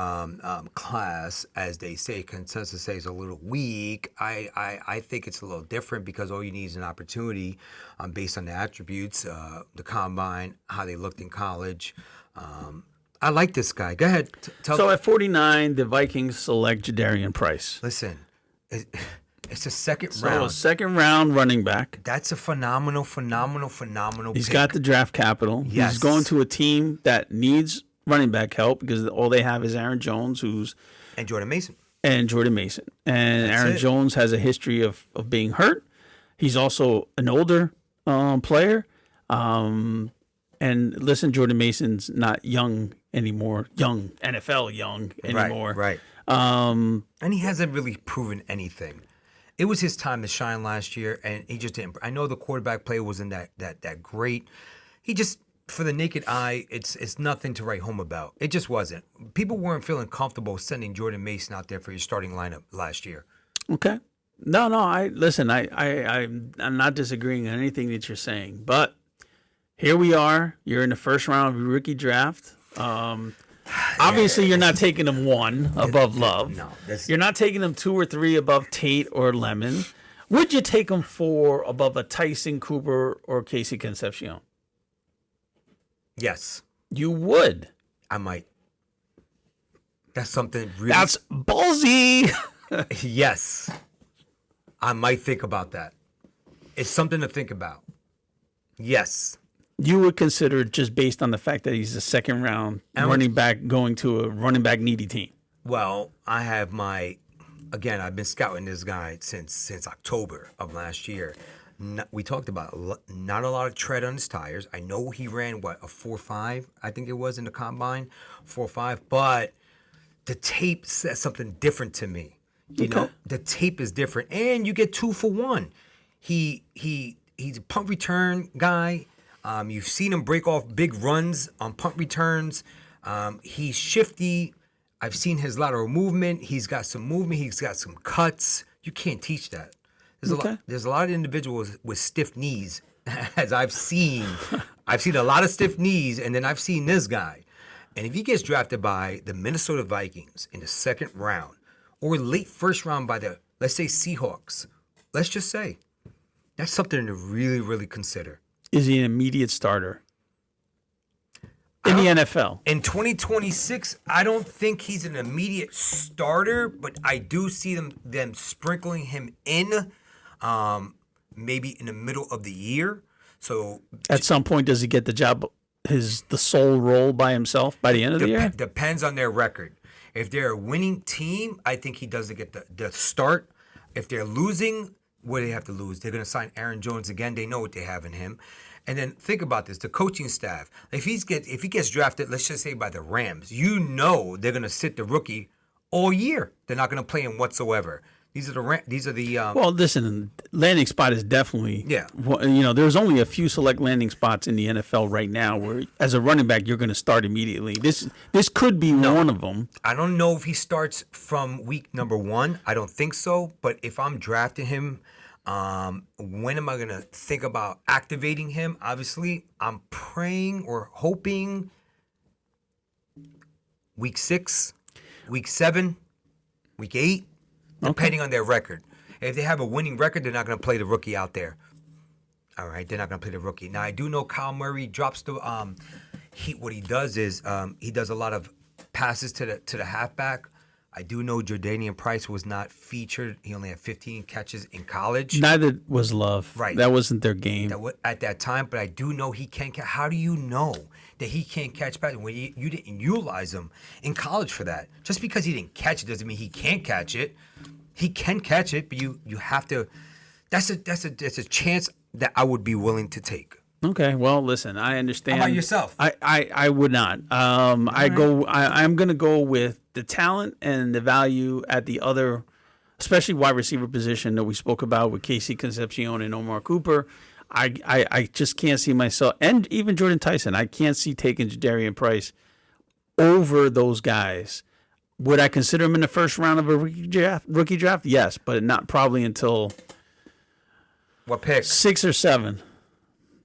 class, as they say, consensus says a little weak. I think it's a little different because all you need is an opportunity based on the attributes, the combine, how they looked in college. I like this guy. Go ahead. So at 49, the Vikings select Jadarian Price. Listen, it's a second So round. a second round running back. That's a phenomenal He's pick. got the draft capital. Yes. He's going to a team that needs running back help because all they have is Aaron Jones, And Jordan Mason. and Jordan Mason. And That's Aaron it. Jones has a history of being hurt. He's also an older player. And listen, Jordan Mason's not young anymore. NFL young anymore. Right. And he hasn't really proven anything. It was his time to shine last year, and he just didn't. I know the quarterback play wasn't that great. He just, for the naked eye, it's nothing to write home about. It just wasn't. People weren't feeling comfortable sending Jordan Mason out there for your starting lineup last year. Okay. No. I'm not disagreeing on anything that you're saying, but here we are. You're in the first round of your rookie draft. Obviously, you're not taking them one above Love. No, You're not taking them 2 or 3 above Tate or Lemon. Would you take them 4 above a Tyson Cooper or Casey Concepcion? Yes, You would. I might. That's something really. That's ballsy. Yes, I might think about that. It's something to think about. Yes. You would consider it just based on the fact that he's a second round running back going to a running back needy team. Well, I have I've been scouting this guy since October of last year. We talked about not a lot of tread on his tires. I know he ran, a 4.5, I think it was in the combine, 4.5, but the tape says something different to me. You know, the tape is different, and you get 2 for 1. He's a punt return guy. You've seen him break off big runs on punt returns. He's shifty. I've seen his lateral movement. He's got some movement. He's got some cuts. You can't teach that. There's a lot of individuals with stiff knees, as I've seen. I've seen a lot of stiff knees, and then I've seen this guy. And if he gets drafted by the Minnesota Vikings in the second round or late first round by the, let's say, Seahawks, let's just say, that's something to really, really consider. Is he an immediate starter in the NFL? In 2026, I don't think he's an immediate starter, but I do see them sprinkling him in maybe in the middle of the year. So At some point, does he get the job, the sole role by himself by the end of the year? depends on their record. If they're a winning team, I think he doesn't get the start. If they're losing, what do they have to lose? They're going to sign Aaron Jones again. They know what they have in him. And then think about this: the coaching staff. If he gets drafted, let's just say by the Rams, they're going to sit the rookie all year. They're not going to play him whatsoever. These are the. Well, listen, landing spot is definitely. Yeah. There's only a few select landing spots in the NFL right now where, as a running back, you're going to start immediately. This could be one of them. I don't know if he starts from week number 1. I don't think so. But if I'm drafting him, when am I going to think about activating him? Obviously, I'm praying or hoping week 6, week 7, week 8. Depending on their record. If they have a winning record, they're not going to play the rookie out there. All right, they're not going to play the rookie. Now, I do know Kyle Murray drops the what he does is he does a lot of passes to the halfback. I do know Jordanian Price was not featured. He only had 15 catches in college. Neither was Love. Right. That wasn't their game. At that time, but I do know he can catch. How do you know that he can't catch passes when you didn't utilize him in college for that? Just because he didn't catch it doesn't mean he can't catch it. He can catch it, but you have to. That's a chance that I would be willing to take. Okay, well, listen, I understand. How about yourself? I would not. I'm going to go with the talent and the value at the other, especially wide receiver position that we spoke about with Casey Concepcion and Omar Cooper. I just can't see myself, and even Jordan Tyson, I can't see taking Jadarian Price over those guys. Would I consider him in the first round of a rookie draft? Yes, but not probably until what pick? 6 or 7.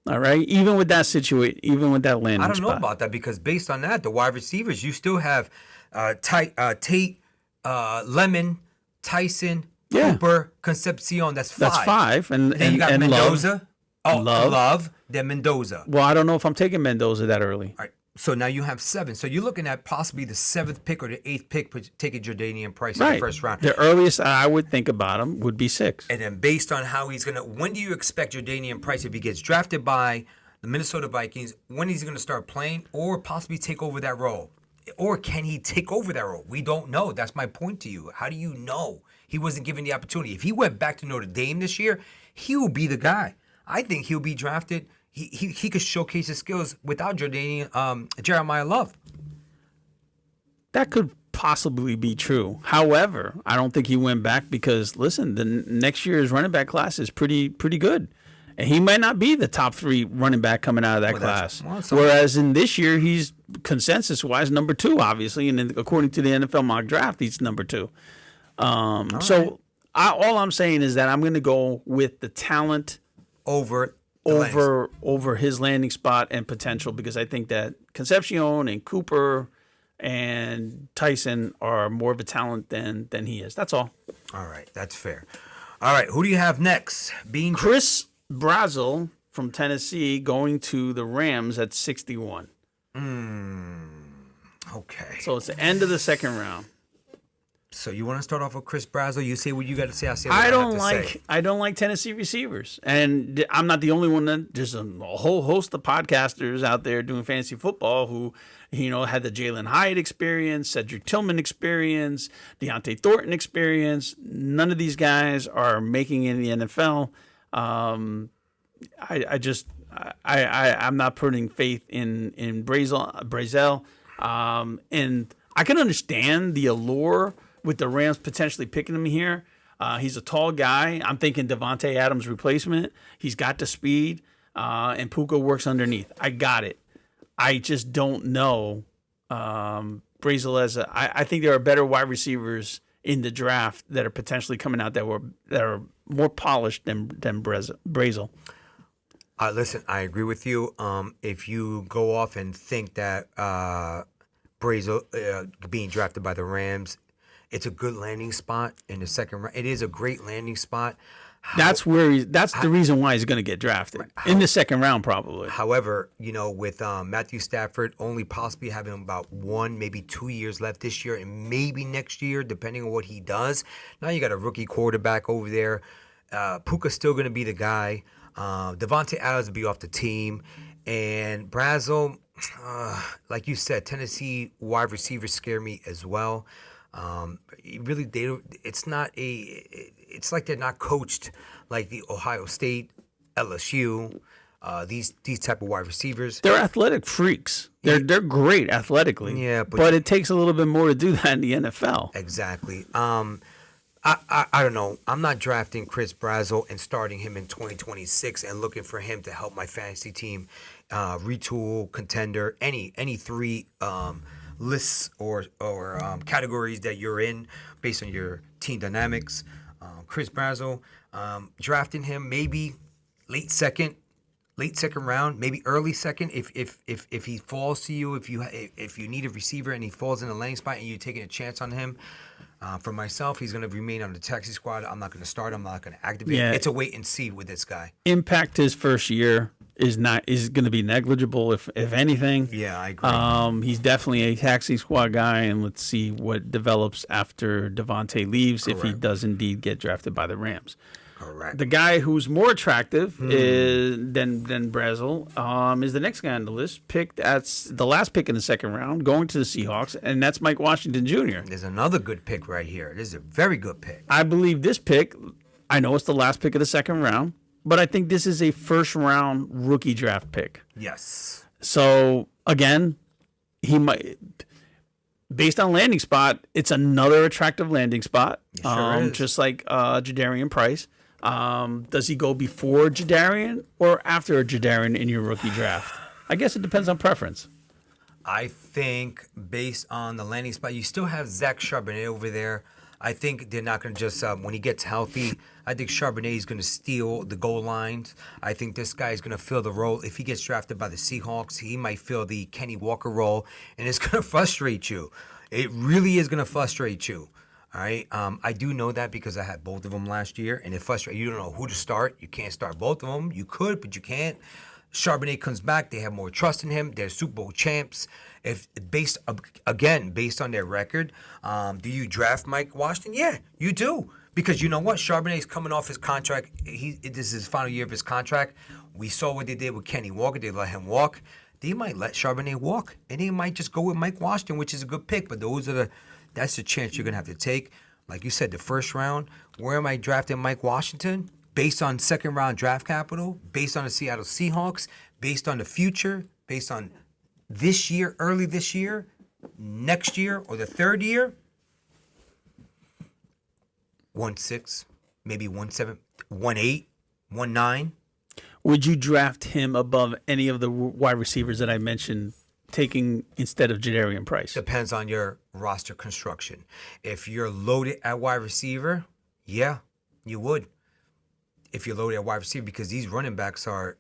All right, even with that situation, even with that landing I don't know spot. about that because based on that, the wide receivers you still have Tate, Lemon, Tyson, Cooper, Concepcion. That's 5. That's 5, and then you got Mendoza. Love. Love. Then Mendoza. Well, I don't know if I'm taking Mendoza that early. All right. So now you have 7. So you're looking at possibly the 7th pick or the 8th pick, taking Jordanian Price in the first round. The earliest I would think about him would be 6. And then based on how he's going to, when do you expect Jordanian Price, if he gets drafted by the Minnesota Vikings, when is he going to start playing or possibly take over that role? Or can he take over that role? We don't know. That's my point to you. How do you know? He wasn't given the opportunity. If he went back to Notre Dame this year, he will be the guy. I think he'll be drafted. He could showcase his skills without Jeremiah Love. That could possibly be true. However, I don't think he went back because, listen, the next year's running back class is pretty good. And he might not be the top 3 running back coming out of that class. Whereas in this year, he's consensus-wise number 2, obviously. And according to the NFL mock draft, he's number 2. All I'm saying is that I'm going to go with the talent over his landing spot and potential because I think that Concepcion and Cooper and Tyson are more of a talent than he is. That's all. All right, that's fair. All right, who do you have next? Chris Brazel from Tennessee going to the Rams at 61. Okay. So it's the end of the second round. So you want to start off with Chris Brazel? You say what you got to say. I don't like Tennessee receivers, and I'm not the only one. There's a whole host of podcasters out there doing fantasy football who, had the Jalen Hyatt experience, Cedric Tillman experience, Deontay Thornton experience. None of these guys are making it in the NFL. I'm not putting faith in Brazel, and I can understand the allure with the Rams potentially picking him here. He's a tall guy. I'm thinking Devontae Adams' replacement. He's got the speed, and Puka works underneath. I got it. I just don't know Brazel I think there are better wide receivers in the draft that are potentially coming out that are more polished than Brazel. Listen, I agree with you. If you go off and think that Brazel being drafted by the Rams, it's a good landing spot in the second round. It is a great landing spot. That's the reason why he's going to get drafted in the second round, probably. However, with Matthew Stafford only possibly having about 1, maybe 2 years left this year and maybe next year, depending on what he does. Now you got a rookie quarterback over there. Puka's still going to be the guy. Devontae Adams will be off the team. And Brazel, Like you said, Tennessee wide receivers scare me as well. Really, they don't. It's not a. It's like they're not coached like the Ohio State, LSU. These type of wide receivers. They're athletic freaks. They're great athletically. Yeah, but it takes a little bit more to do that in the NFL. Exactly. I don't know. I'm not drafting Chris Brazel and starting him in 2026 and looking for him to help my fantasy team retool, contender, any three lists or categories that you're in based on your team dynamics. Chris Brazel, drafting him maybe late second round, maybe early second. If he falls to you, if you need a receiver and he falls in a landing spot and you're taking a chance on him. For myself, he's going to remain on the taxi squad. I'm not going to start him. I'm not going to activate him. It's a wait and see with this guy. Impact his first year is going to be negligible, if anything. Yeah, I agree. He's definitely a taxi squad guy, and let's see what develops after Devontae leaves. Correct. If he does indeed get drafted by the Rams. Correct. The guy who's more attractive than Brazel is the next guy on the list, picked at the last pick in the second round, going to the Seahawks, and that's Mike Washington Jr. There's another good pick right here. This is a very good pick. I believe this pick, I know it's the last pick of the second round, but I think this is a first-round rookie draft pick. Yes. So, again, he might... Based on landing spot, it's another attractive landing spot, sure is. Just like Jadarian Price. Does he go before Jadarian or after Jadarian in your rookie draft? I guess it depends on preference. I think based on the landing spot, you still have Zach Charbonnet over there. I think they're not going to just, when he gets healthy, I think Charbonnet is going to steal the goal lines. I think this guy is going to fill the role. If he gets drafted by the Seahawks, he might fill the Kenny Walker role, and it's going to frustrate you. It really is going to frustrate you. All right, I do know that because I had both of them last year, and it frustrates you. Don't know who to start. You can't start both of them. You could, but you can't. Charbonnet comes back. They have more trust in him. They're Super Bowl champs. If based on their record, do you draft Mike Washington? Yeah, you do, because you know what? Charbonnet's coming off his contract. This is his final year of his contract. We saw what they did with Kenny Walker. They let him walk. They might let Charbonnet walk, and they might just go with Mike Washington, which is a good pick. But that's the chance you're going to have to take. Like you said, the first round, where am I drafting Mike Washington? Based on second round draft capital, based on the Seattle Seahawks, based on the future, based on this year, early this year, next year, or the third year, 1-6, maybe 1-7, 1-8, 1-9. Would you draft him above any of the wide receivers that I mentioned, taking instead of Jadarian Price? Depends on your roster construction. If you're loaded at wide receiver, yeah, you would. If you're loaded at wide receiver, because these running backs are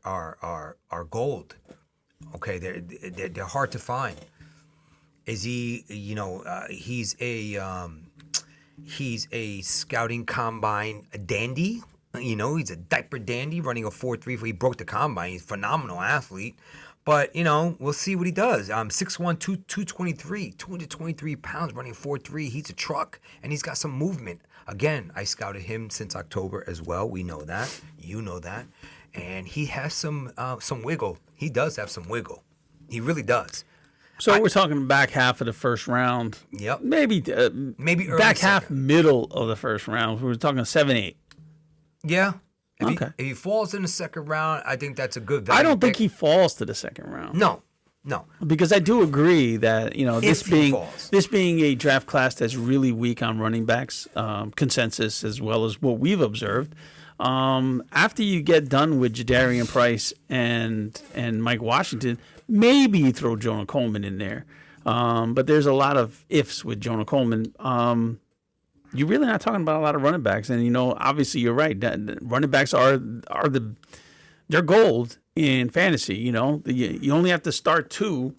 gold. Okay, they're hard to find. Is he? He's a scouting combine dandy. He's a diaper dandy running a 4.3. He broke the combine. He's a phenomenal athlete. But, we'll see what he does. 6'1", 223, 223 pounds, running 4.3. He's a truck, and he's got some movement. Again, I scouted him since October as well. We know that. You know that. And he has some wiggle. He does have some wiggle. He really does. So we're talking back half of the first round. Yep. Maybe early back half, second. middle of the first round. We're talking 7-8. Yeah. If Okay. he falls in the second round, I think that's a good value I don't think pick. he falls to the second round. No. Because I do agree that this falls. being a draft class that's really weak on running backs, consensus as well as what we've observed. After you get done with Jadarian Price and Mike Washington, maybe you throw Jonah Coleman in there. But there's a lot of ifs with Jonah Coleman. You're really not talking about a lot of running backs, and obviously you're right. Running backs they're gold in fantasy. You only have to start two.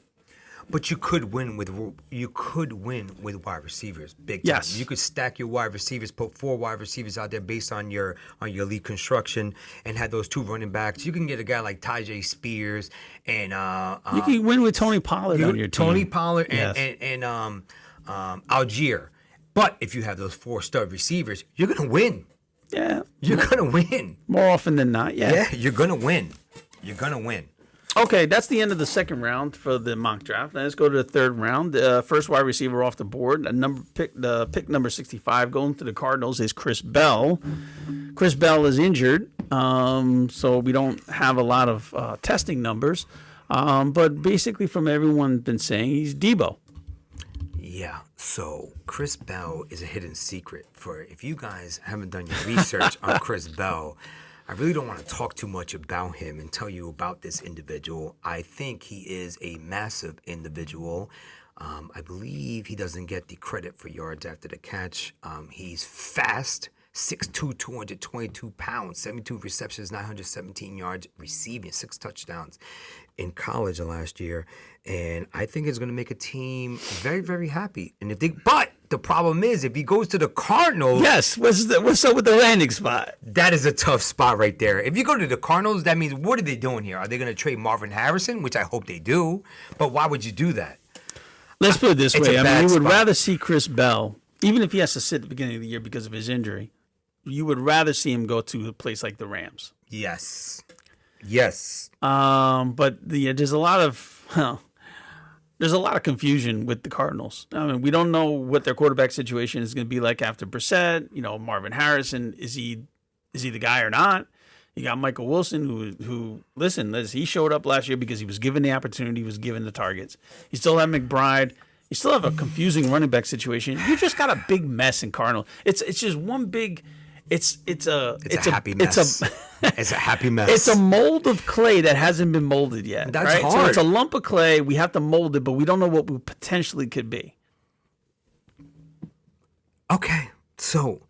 But you could win with wide receivers, big time. Yes. You could stack your wide receivers, put 4 wide receivers out there based on your league construction, and have those 2 running backs. You can get a guy like Tyjae Spears and You can win with Tony Pollard on your team. Tony Pollard Yes. and Algier. But if you have those 4 stud receivers, you're gonna win. Yeah, You're gonna win. more often than not. Yeah, you're gonna win. You're gonna win. Okay, that's the end of the second round for the mock draft. Now let's go to the third round. The first wide receiver off the board, the pick number 65 going to the Cardinals is Chris Bell. Chris Bell is injured, so we don't have a lot of testing numbers. But basically, from everyone been saying, he's Debo. Yeah, so Chris Bell is a hidden secret. For if you guys haven't done your research on Chris Bell, I really don't want to talk too much about him and tell you about this individual. I think he is a massive individual. I believe he doesn't get the credit for yards after the catch. He's fast. 6'2", 222 pounds, 72 receptions, 917 yards receiving, 6 touchdowns in college last year. And I think it's going to make a team very, very happy. But the problem is, if he goes to the Cardinals... Yes, what's up with the landing spot? That is a tough spot right there. If you go to the Cardinals, that means, what are they doing here? Are they going to trade Marvin Harrison, which I hope they do? But why would you do that? Let's put it this It's way. a I bad mean, you would spot. rather see Chris Bell, even if he has to sit at the beginning of the year because of his injury, you would rather see him go to a place like the Rams. Yes. Yes. But there's a lot of confusion with the Cardinals. I mean, we don't know what their quarterback situation is going to be like after Brissett. You know, Marvin Harrison, is he the guy or not? You got Michael Wilson, who listen, he showed up last year because he was given the opportunity, he was given the targets. You still have McBride. You still have a confusing running back situation. You just got a big mess in Cardinals. It's just one big. It's a happy mess. It's a happy mess. It's a mold of clay that hasn't been molded yet. That's right? hard. So it's a lump of clay. We have to mold it, but we don't know what we potentially could be. Okay, so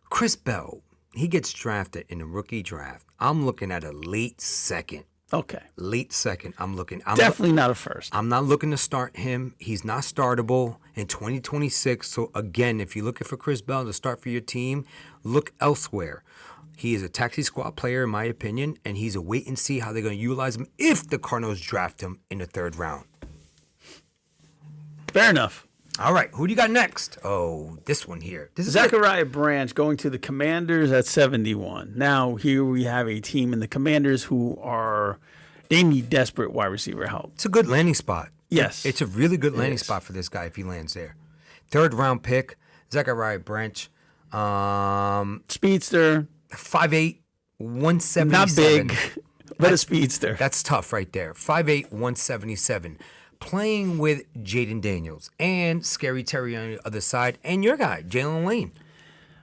Chris Bell, he gets drafted in the rookie draft. I'm looking at a late second. Okay. Late second. I'm Definitely not a first. I'm not looking to start him. He's not startable in 2026. So again, if you're looking for Chris Bell to start for your team, look elsewhere. He is a taxi squad player, in my opinion, and he's a wait and see how they're going to utilize him if the Cardinals draft him in the third round. Fair enough. All right, who do you got next? Oh, this one here. This is Zachariah Branch going to the Commanders at 71. Now, here we have a team in the Commanders they need desperate wide receiver help. It's a good landing spot. Yes. It's a really good landing spot for this guy if he lands there. Third round pick, Zachariah Branch. Speedster. 5'8", 177. Not big, but a speedster. That's tough right there. 5'8", 177. Playing with Jaden Daniels and Scary Terry on the other side, and your guy, Jalen Lane.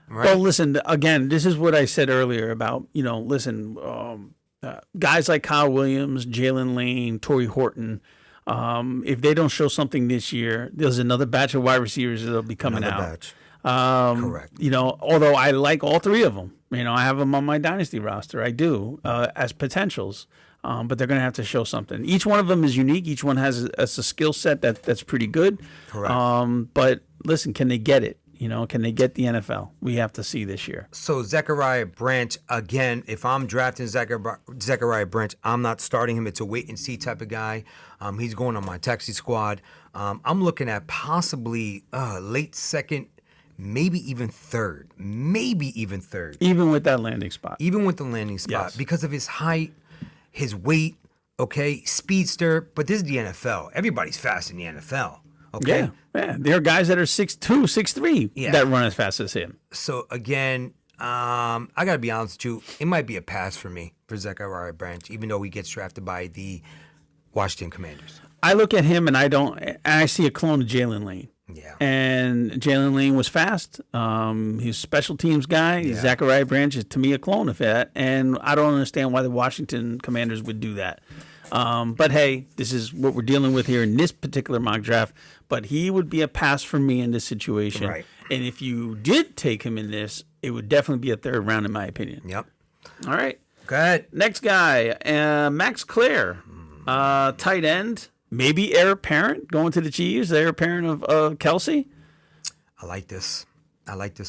Right? Well, listen, again, this is what I said earlier about, guys like Kyle Williams, Jalen Lane, Torrey Horton, if they don't show something this year, there's another batch of wide receivers that'll be coming Another out. batch. Correct. Although I like all three of them. I have them on my Dynasty roster. I do, as potentials. But they're going to have to show something. Each one of them is unique. Each one has a skill set that's pretty good. Correct. But listen, can they get it? Can they get the NFL? We have to see this year. So Zachariah Branch, again, if I'm drafting Zachariah Branch, I'm not starting him. It's a wait and see type of guy. He's going on my taxi squad. I'm looking at possibly late second, maybe even third. Even with that landing spot. Even with the landing spot. Yes. Because of his height, his weight, okay, speedster. But this is the NFL. Everybody's fast in the NFL. Okay. Yeah. There are guys that are 6'2", 6'3", that run as fast as him. So again, I gotta be honest with you, it might be a pass for me for Zachariah Branch, even though he gets drafted by the Washington Commanders. I look at him and I see a clone of Jalen Lane. Yeah. And Jalen Lane was fast. He's a special teams guy. Yeah. Zachariah Branch is, to me, a clone of that. And I don't understand why the Washington Commanders would do that. But, hey, this is what we're dealing with here in this particular mock draft. But he would be a pass for me in this situation. Right. And if you did take him in this, it would definitely be a third round, in my opinion. Yep. All right. Go ahead. Next guy, Max Clare, tight end. Maybe heir apparent going to the Chiefs, heir apparent of Kelsey. I like this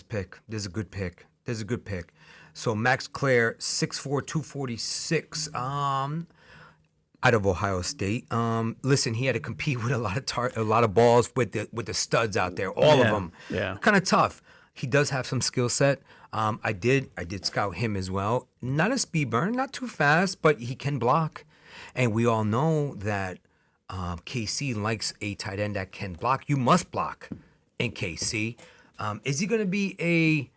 pick. This is a good pick. So Max Clare, 6'4", 246, out of Ohio State. Listen, he had to compete with a lot of balls with the studs out there, all of them. Yeah. Kind of tough. He does have some skill set. I did scout him as well. Not a speed burner, not too fast, but he can block. And we all know that KC likes a tight end that can block. You must block in KC. Is he going to be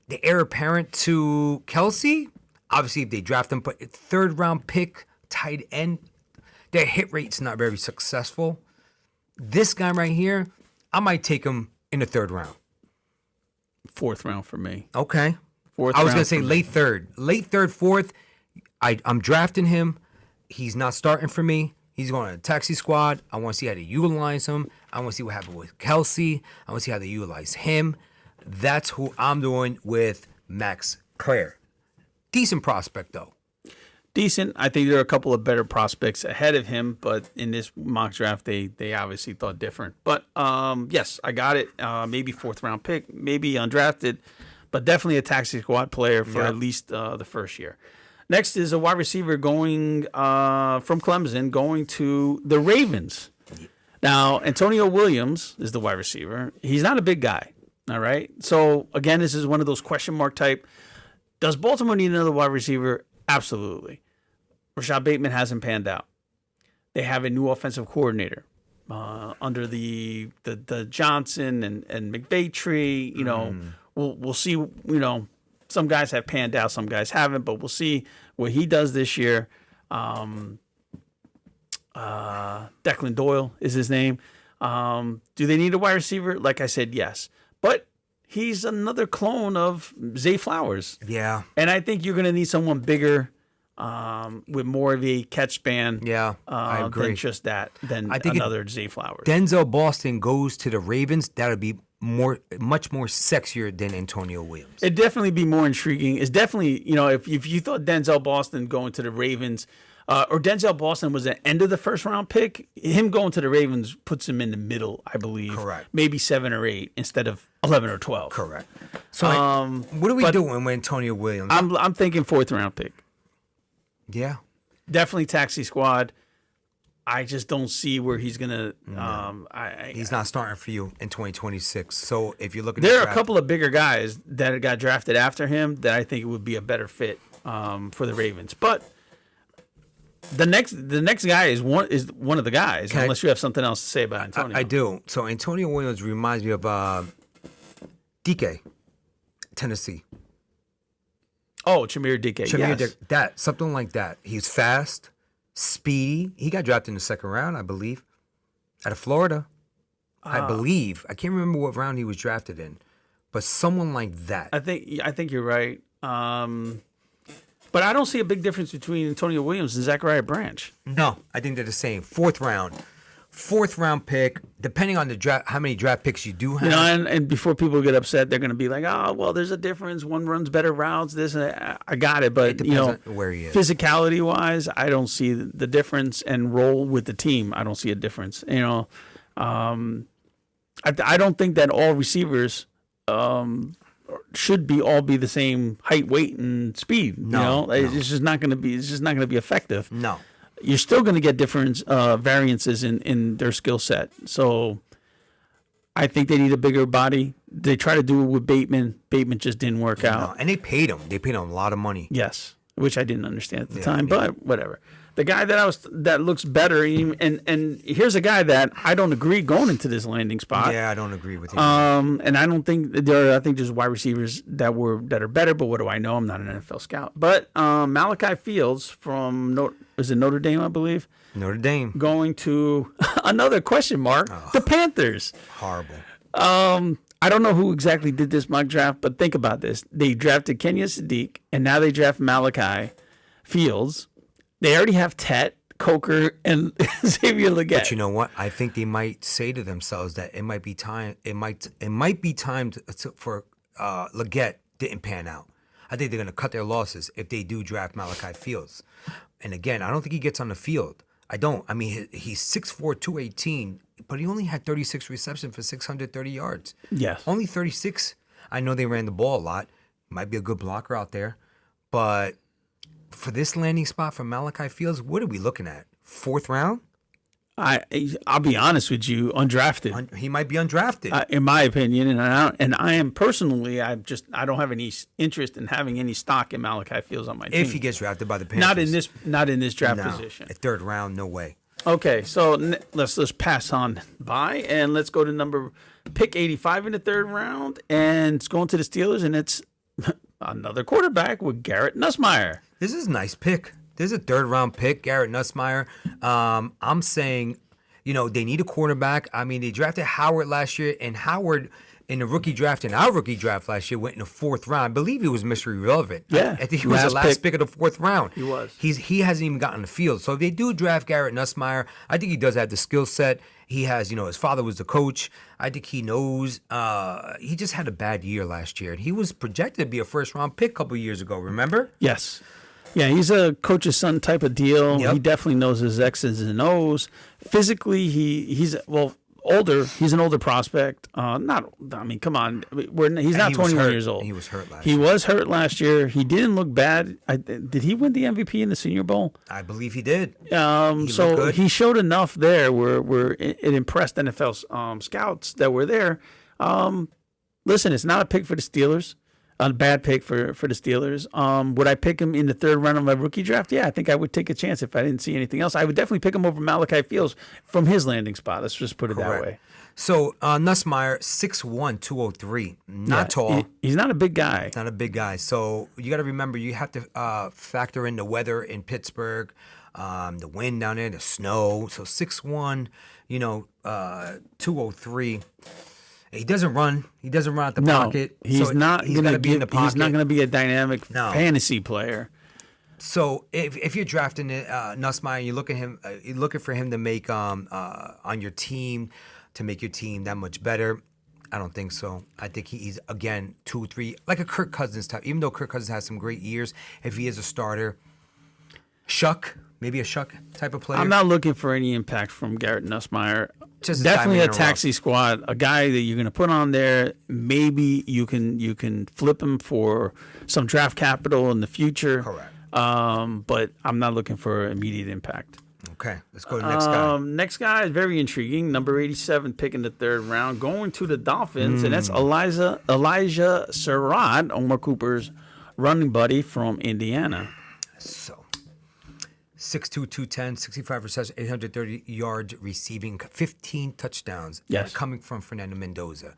the heir apparent to Kelsey? Obviously, if they draft him, but third round pick, tight end, their hit rate's not very successful. This guy right here, I might take him in the third round. Fourth round for me. Okay. Fourth I was round going to say for me. late third, fourth. I'm drafting him. He's not starting for me. He's going to a taxi squad. I want to see how to utilize him. I want to see what happened with Kelsey. I want to see how they utilize him. That's who I'm doing with Max Clare. Decent prospect, though. Decent. I think there are a couple of better prospects ahead of him, but in this mock draft, they obviously thought different. But yes, I got it. Maybe fourth round pick, maybe undrafted, but definitely a taxi squad player for at least the first year. Next is a wide receiver going from Clemson, going to the Ravens. Now, Antonio Williams is the wide receiver. He's not a big guy, all right? So, again, this is one of those question mark type. Does Baltimore need another wide receiver? Absolutely. Rashad Bateman hasn't panned out. They have a new offensive coordinator under the Johnson and McVay tree. You know, we'll see. You know, some guys have panned out, some guys haven't, but we'll see what he does this year. Declan Doyle is his name. Do they need a wide receiver? Like I said, yes, but he's another clone of Zay Flowers. Yeah. And I think you're going to need someone bigger with more of a catch span. Yeah, I agree. Than just that, than I think another Zay Flowers. Denzel Boston goes to the Ravens. That would be much more sexier than Antonio Williams. It'd definitely be more intriguing. It's definitely, you know, if you thought Denzel Boston going to the Ravens, or Denzel Boston was the end of the first round pick, him going to the Ravens puts him in the middle, I believe. Correct. Maybe 7 or 8 instead of 11 or 12. Correct. So, what are we doing with Antonio Williams? I'm thinking fourth round pick. Yeah. Definitely taxi squad. I just don't see where he's gonna. He's not starting for you in 2026. So if you're looking, There are a couple of bigger guys that got drafted after him that I think it would be a better fit for the Ravens. But the next guy is one of the guys. Unless you have something else to say about Antonio. I do. So Antonio Williams reminds me of DK, Tennessee. Oh, Chimere Dike. Yes. That something like that. He's fast, speedy. He got drafted in the second round, I believe, out of Florida. I believe. I can't remember what round he was drafted in, but someone like that. I think you're right. But I don't see a big difference between Antonio Williams and Zachariah Branch. No, I think they're the same. Fourth round pick, depending on the draft, how many draft picks you do have. You know, and before people get upset, they're going to be like, "Oh, well, there's a difference. One runs better routes. This, and I got it." But It depends on where he is. physicality wise, I don't see the difference. And role with the team, I don't see a difference. You know, I don't think that all receivers should all be the same height, weight, and speed. No. It's just not going to be. It's just not going to be effective. No. You're still going to get different variances in their skill set. So I think they need a bigger body. They try to do it with Bateman. Bateman just didn't work out. No. And they paid him. They paid him a lot of money. Yes, which I didn't understand at the time, but whatever. The guy that looks better, and here's a guy that I don't agree going into this landing spot. Yeah, I don't agree with you. And I don't think I think there's wide receivers that are better, but what do I know? I'm not an NFL scout. But Malachi Fields from Notre Dame, I believe. Notre Dame. Going to another question mark, the Panthers. Horrible. I don't know who exactly did this mock draft, but think about this. They drafted Kenya Sadiq, and now they draft Malachi Fields. They already have Tet, Coker, and Xavier Legette. But you know what? I think they might say to themselves that it might be time. It might be time for Legette didn't pan out. I think they're going to cut their losses if they do draft Malachi Fields. And again, I don't think he gets on the field. I don't. I mean, he's 6'4", 218, but he only had 36 receptions for 630 yards. Yes. Only 36. I know they ran the ball a lot. Might be a good blocker out there. But for this landing spot for Malachi Fields, what are we looking at? Fourth round? I'll be honest with you, undrafted. He might be undrafted. In my opinion, and I am personally, I don't have any interest in having any stock in Malachi Fields on my team. If he gets drafted by the Panthers. Not in this draft No, position. a third round, no way. Okay, so let's pass on by and let's go to pick 85 in the third round, and it's going to the Steelers, and it's another quarterback with Garrett Nussmeier. This is a nice pick. This is a third round pick, Garrett Nussmeier. I'm saying, they need a quarterback. I mean, they drafted Howard last year, and Howard in the rookie draft and our rookie draft last year went in the fourth round. I believe he was Mr. Irrelevant. Yeah, I think he was the last pick of the fourth round. He was. He hasn't even gotten the field. So if they do draft Garrett Nussmeier, I think he does have the skill set. He has, his father was the coach. I think he knows. He just had a bad year last year, and he was projected to be a first round pick a couple years ago. Remember? Yes. Yeah, he's a coach's son type of deal. Yep. He definitely knows his X's and O's. Physically, he's older. He's an older prospect. Come on. He's not 21 years old. He was hurt last year. He was hurt last year. He didn't look bad. Did he win the MVP in the Senior Bowl? I believe he did. So he showed enough there where it impressed NFL scouts that were there. Listen, it's not a pick for the Steelers. A bad pick for the Steelers. Would I pick him in the third round of my rookie draft? Yeah, I think I would take a chance if I didn't see anything else. I would definitely pick him over Malachi Fields from his landing spot. Let's just put it that way. So Nussmeier, 6'1", 203. Not tall. He's not a big guy. Not a big guy. So you got to remember, you have to factor in the weather in Pittsburgh, the wind down there, the snow. So 6'1", 203. He doesn't run. He doesn't run out the pocket. He's not going to be in the pocket. He's not going to be a dynamic fantasy player. So if you're drafting Nussmeier, you're looking for him to make on your team, to make your team that much better. I don't think so. I think he's, again, 2-3, like a Kirk Cousins type. Even though Kirk Cousins has some great years, if he is a starter, maybe a Shuck type of player. I'm not looking for any impact from Garrett Nussmeier. Just definitely a taxi squad, a guy that you're going to put on there. Maybe you can flip him for some draft capital in the future. Correct. But I'm not looking for immediate impact. Okay, let's go to the next guy. Next guy is very intriguing. Number 87, pick in the third round, going to the Dolphins, and that's Elijah Surratt, Omar Cooper's running buddy from Indiana. So 6'2", 210, 65 receptions, 830 yards receiving, 15 touchdowns. Yes. Coming from Fernando Mendoza.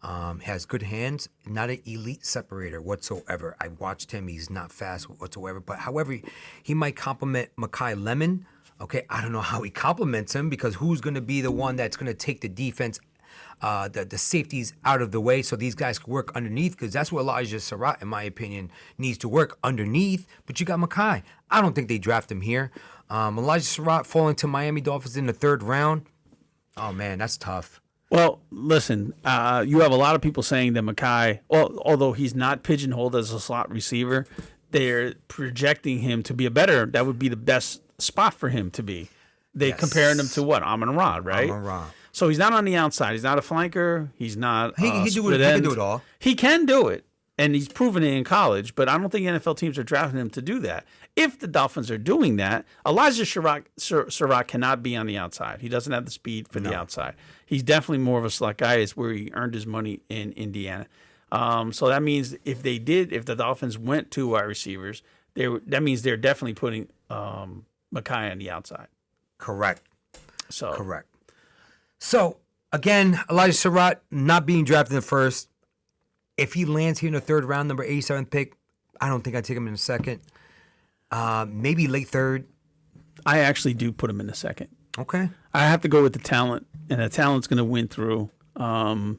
Has good hands, not an elite separator whatsoever. I watched him. He's not fast whatsoever. But, however, he might complement Mekhi Lemon. Okay, I don't know how he complements him, because who's going to be the one that's going to take the defense, the safeties out of the way so these guys can work underneath, because that's what Elijah Surratt, in my opinion, needs to work underneath. But you got Mekhi. I don't think they draft him here. Elijah Surratt falling to Miami Dolphins in the third round. Oh, man, that's tough. Well, listen, you have a lot of people saying that Mekhi, although he's not pigeonholed as a slot receiver, they're projecting him to be that would be the best spot for him to be. They comparing him to what? Amon-Ra, right? Amon-Ra. So he's not on the outside. He's not a flanker. He's not He can do it all. He can do it, and he's proven it in college, but I don't think NFL teams are drafting him to do that. If the Dolphins are doing that, Elijah Surratt cannot be on the outside. He doesn't have the speed for the outside. He's definitely more of a slot guy. It's where he earned his money in Indiana. So that means if the Dolphins went to wide receivers, that means they're definitely putting Mekhi on the outside. Correct. Correct. So, again, Elijah Surratt not being drafted in the first. If he lands here in the third round, number 87 pick, I don't think I'd take him in the second. Maybe late third. I actually do put him in the second. Okay. I have to go with the talent, and the talent's going to win through. Who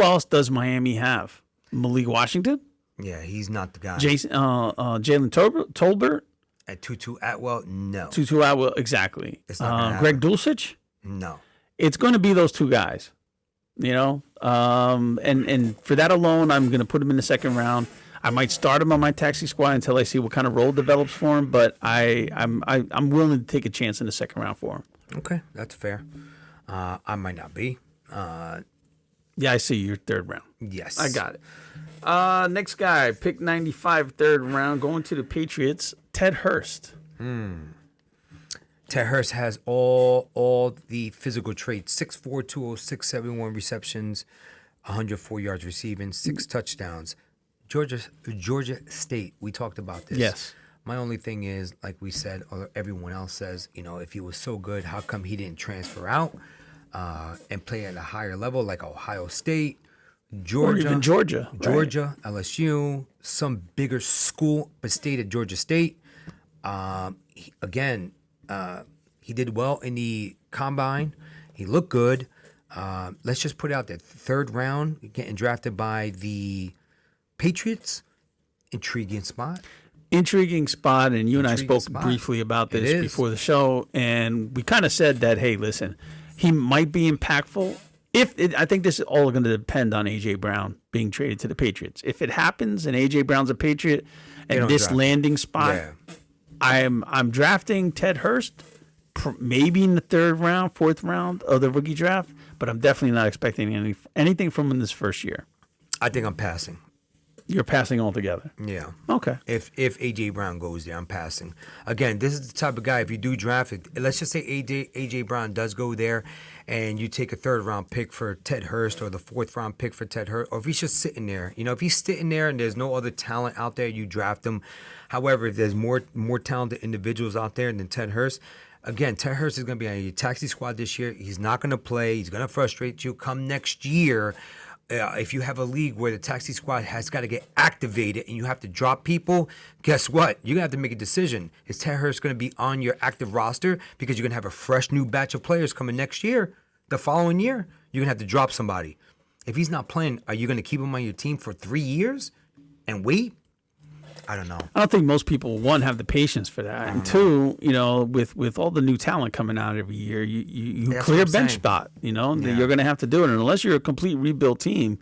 else does Miami have? Malik Washington? Yeah, he's not the guy. Jalen Tolbert? At Tutu Atwell, no. Tutu Atwell, exactly. It's not gonna Greg happen. Dulcich? No. It's going to be those two guys, and for that alone, I'm going to put him in the second round. I might start him on my taxi squad until I see what kind of role develops for him, but I'm willing to take a chance in the second round for him. Okay, that's fair. I might not be. Yeah, I see your third round. Yes. I got it. Next guy, pick 95, third round, going to the Patriots, Ted Hurst. Ted Hurst has all the physical traits: 6'4", 206, 71 receptions, 104 yards receiving, 6 touchdowns. Georgia State. We talked about this. Yes. My only thing is, like we said, or everyone else says, if he was so good, how come he didn't transfer out and play at a higher level, like Ohio State, Georgia, Or even Georgia. Right? Georgia, LSU, some bigger school, but stayed at Georgia State. He did well in the combine. He looked good. Let's just put it out there. 3rd round, getting drafted by the Patriots. Intriguing spot. Intriguing spot, and you and I spoke spot. briefly about It this is. before the show, and we kind of said that, hey, listen, he might be impactful. I think this is all going to depend on A.J. Brown being traded to the Patriots. If it happens and A.J. Brown's a Patriot and don't this draft him. landing spot, Yeah. I'm drafting Ted Hurst maybe in the 3rd round, 4th round of the rookie draft, but I'm definitely not expecting anything from him in this first year. I think I'm passing. You're passing altogether. Yeah. Okay. If A.J. Brown goes there, I'm passing. Again, this is the type of guy, if you do draft it, let's just say A.J. Brown does go there and you take a 3rd round pick for Ted Hurst or the 4th round pick for Ted Hurst, or if he's just sitting there. If he's sitting there and there's no other talent out there, you draft him. However, if there's more talented individuals out there than Ted Hurst, again, Ted Hurst is going to be on your taxi squad this year. He's not going to play. He's going to frustrate you. Come next year, if you have a league where the taxi squad has got to get activated and you have to drop people, guess what? You're going to have to make a decision. Is Ted Hurst going to be on your active roster because you're going to have a fresh new batch of players coming next year? The following year, you're going to have to drop somebody. If he's not playing, are you going to keep him on your team for 3 years and wait? I don't know. I don't think most people, one, have the patience for that, and two, with all the new talent coming out every year, you That's clear what I'm bench saying. spot. You're going to have to do it, and unless you're a complete rebuild team,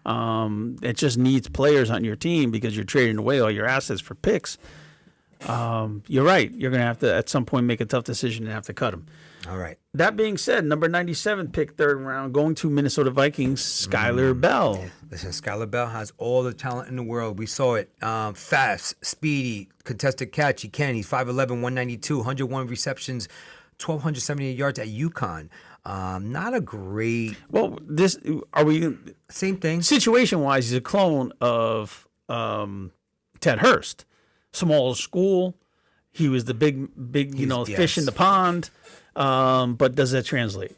it just needs players on your team because you're trading away all your assets for picks. You're right. You're going to have to at some point make a tough decision and have to cut them. All right. That being said, number 97 pick, 3rd round, going to Minnesota Vikings, Skylar Bell. Listen, Skylar Bell has all the talent in the world. We saw it. Fast, speedy, contested catch. He can. He's 5'11", 192, 101 receptions, 1,278 yards at UConn. Not a great... Well, Same thing. situation-wise, he's a clone of Ted Hurst. Small school. He was the big, fish in the pond. But does that translate?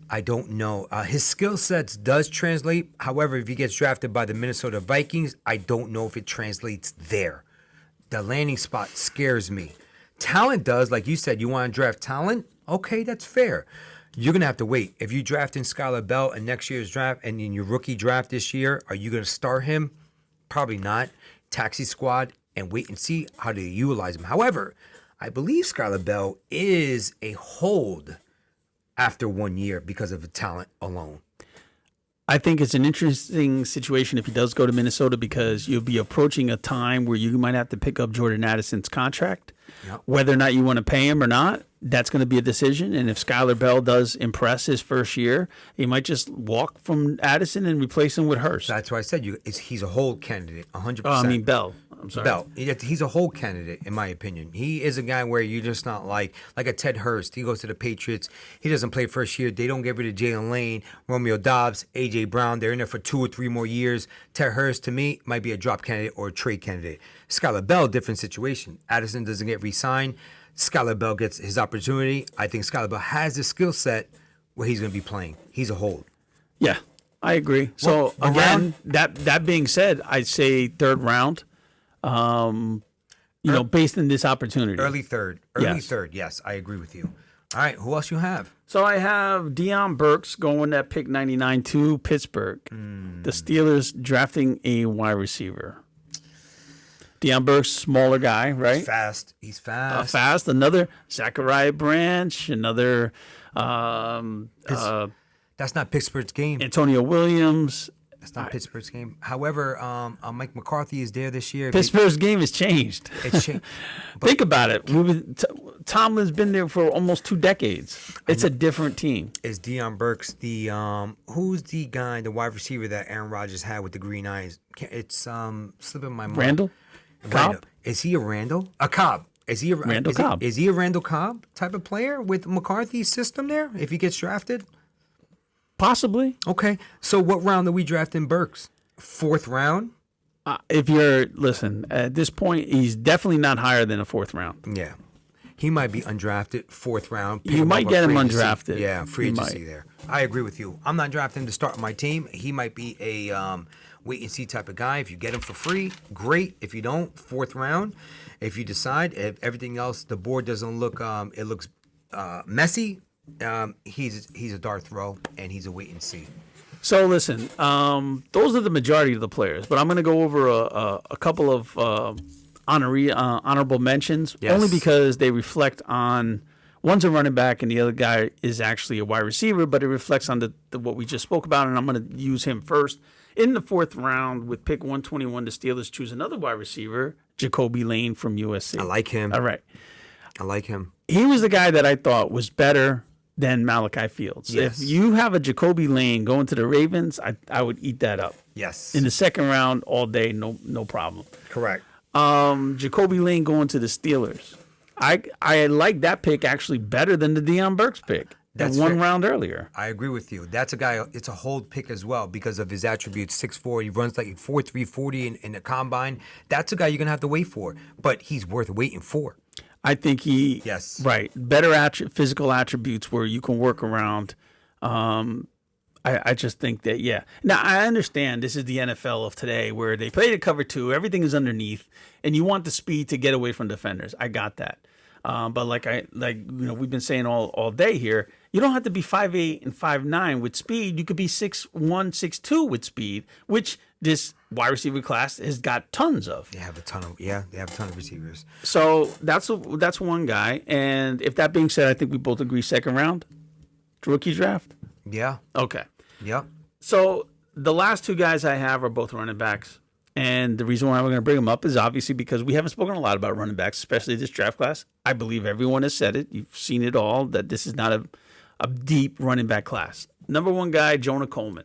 I don't know. His skill sets does translate. However, if he gets drafted by the Minnesota Vikings, I don't know if it translates there. The landing spot scares me. Talent does. Like you said, you want to draft talent? Okay, that's fair. You're going to have to wait. If you draft in Skylar Bell in next year's draft and in your rookie draft this year, are you going to start him? Probably not. Taxi squad and wait and see how to utilize him. However, I believe Skylar Bell is a hold after 1 year because of the talent alone. I think it's an interesting situation if he does go to Minnesota because you'll be approaching a time where you might have to pick up Jordan Addison's contract. Yep. Whether or not you want to pay him or not, that's going to be a decision. And if Skylar Bell does impress his first year, he might just walk from Addison and replace him with Hurst. That's why I said he's a hold candidate, 100%. Bell. I'm sorry. Bell. He's a hold candidate, in my opinion. He is a guy where you're just not like a Ted Hurst. He goes to the Patriots. He doesn't play first year. They don't get rid of Jalen Lane, Romeo Dobbs, A.J. Brown. They're in there for 2 or 3 more years. Ted Hurst, to me, might be a drop candidate or a trade candidate. Skylar Bell, different situation. Addison doesn't get re-signed. Skylar Bell gets his opportunity. I think Skylar Bell has the skill set where he's going to be playing. He's a hold. Yeah, I agree. So, Well, again, that being said, I'd say 3rd round. Based on this opportunity. Early third. Yes, I agree with you. All right, who else you have? So I have Deion Burks going at pick 99 to Pittsburgh. The Steelers drafting a wide receiver. Deion Burks, smaller guy, right? He's fast. Fast. Another Zachariah Branch. Another That's not Pittsburgh's game. Antonio Williams. That's not Pittsburgh's game. However, Mike McCarthy is there this year. Pittsburgh's game has changed. It's changed. Think about it. Tomlin's been there for almost 2 decades. It's a different team. Is Deion Burks the who's the guy, the wide receiver that Aaron Rodgers had with the green eyes? It's slipping my mind. Randall? Cobb? Is he a Randall? A Cobb. Is he a Randall Cobb. Is he a Randall Cobb type of player with McCarthy's system there? If he gets drafted, Possibly. okay. So what round are we drafting Burks? 4th round. If you're listen at this point, he's definitely not higher than a 4th round. Yeah, he might be undrafted 4th round. pick You might up get him free agency. undrafted. Yeah, free You agency might. there. I agree with you. I'm not drafting him to start my team. He might be a wait and see type of guy. If you get him for free, great. If you don't, 4th round. If you decide if everything else, the board doesn't look, it looks messy. He's a dart throw and he's a wait and see. So listen, those are the majority of the players, but I'm going to go over a couple of honorable mentions, Yes. only because they reflect on one's a running back and the other guy is actually a wide receiver, but it reflects on the what we just spoke about, and I'm going to use him first. In the 4th round, with pick 121, the Steelers choose another wide receiver, Jacoby Lane from USC. I like him. All right. I like him. He was the guy that I thought was better than Malachi Fields. Yes. If you have a Jacoby Lane going to the Ravens, I would eat that up. Yes. In the 2nd round, all day, no problem. Correct. Jacoby Lane going to the Steelers. I like that pick actually better than the Deion Burks pick. That's one fair. round earlier. I agree with you. That's a guy, it's a hold pick as well because of his attributes. 6'4", he runs like 4.3 40 in the combine. That's a guy you're going to have to wait for, but he's worth waiting for. I think he, Yes. right, better physical attributes where you can work around. I just think that, yeah. Now, I understand this is the NFL of today where they play the cover 2, everything is underneath, and you want the speed to get away from defenders. I got that. But we've been saying all day here, you don't have to be 5'8" and 5'9" with speed. You could be 6'1", 6'2" with speed, which this wide receiver class has got tons of. They have a ton of receivers. So that's one guy. And if that being said, I think we both agree 2nd round rookie draft. Yeah. Okay. Yep. So the last 2 guys I have are both running backs. And the reason why we're going to bring them up is obviously because we haven't spoken a lot about running backs, especially this draft class. I believe everyone has said it. You've seen it all, that this is not a deep running back class. Number 1 guy, Jonah Coleman.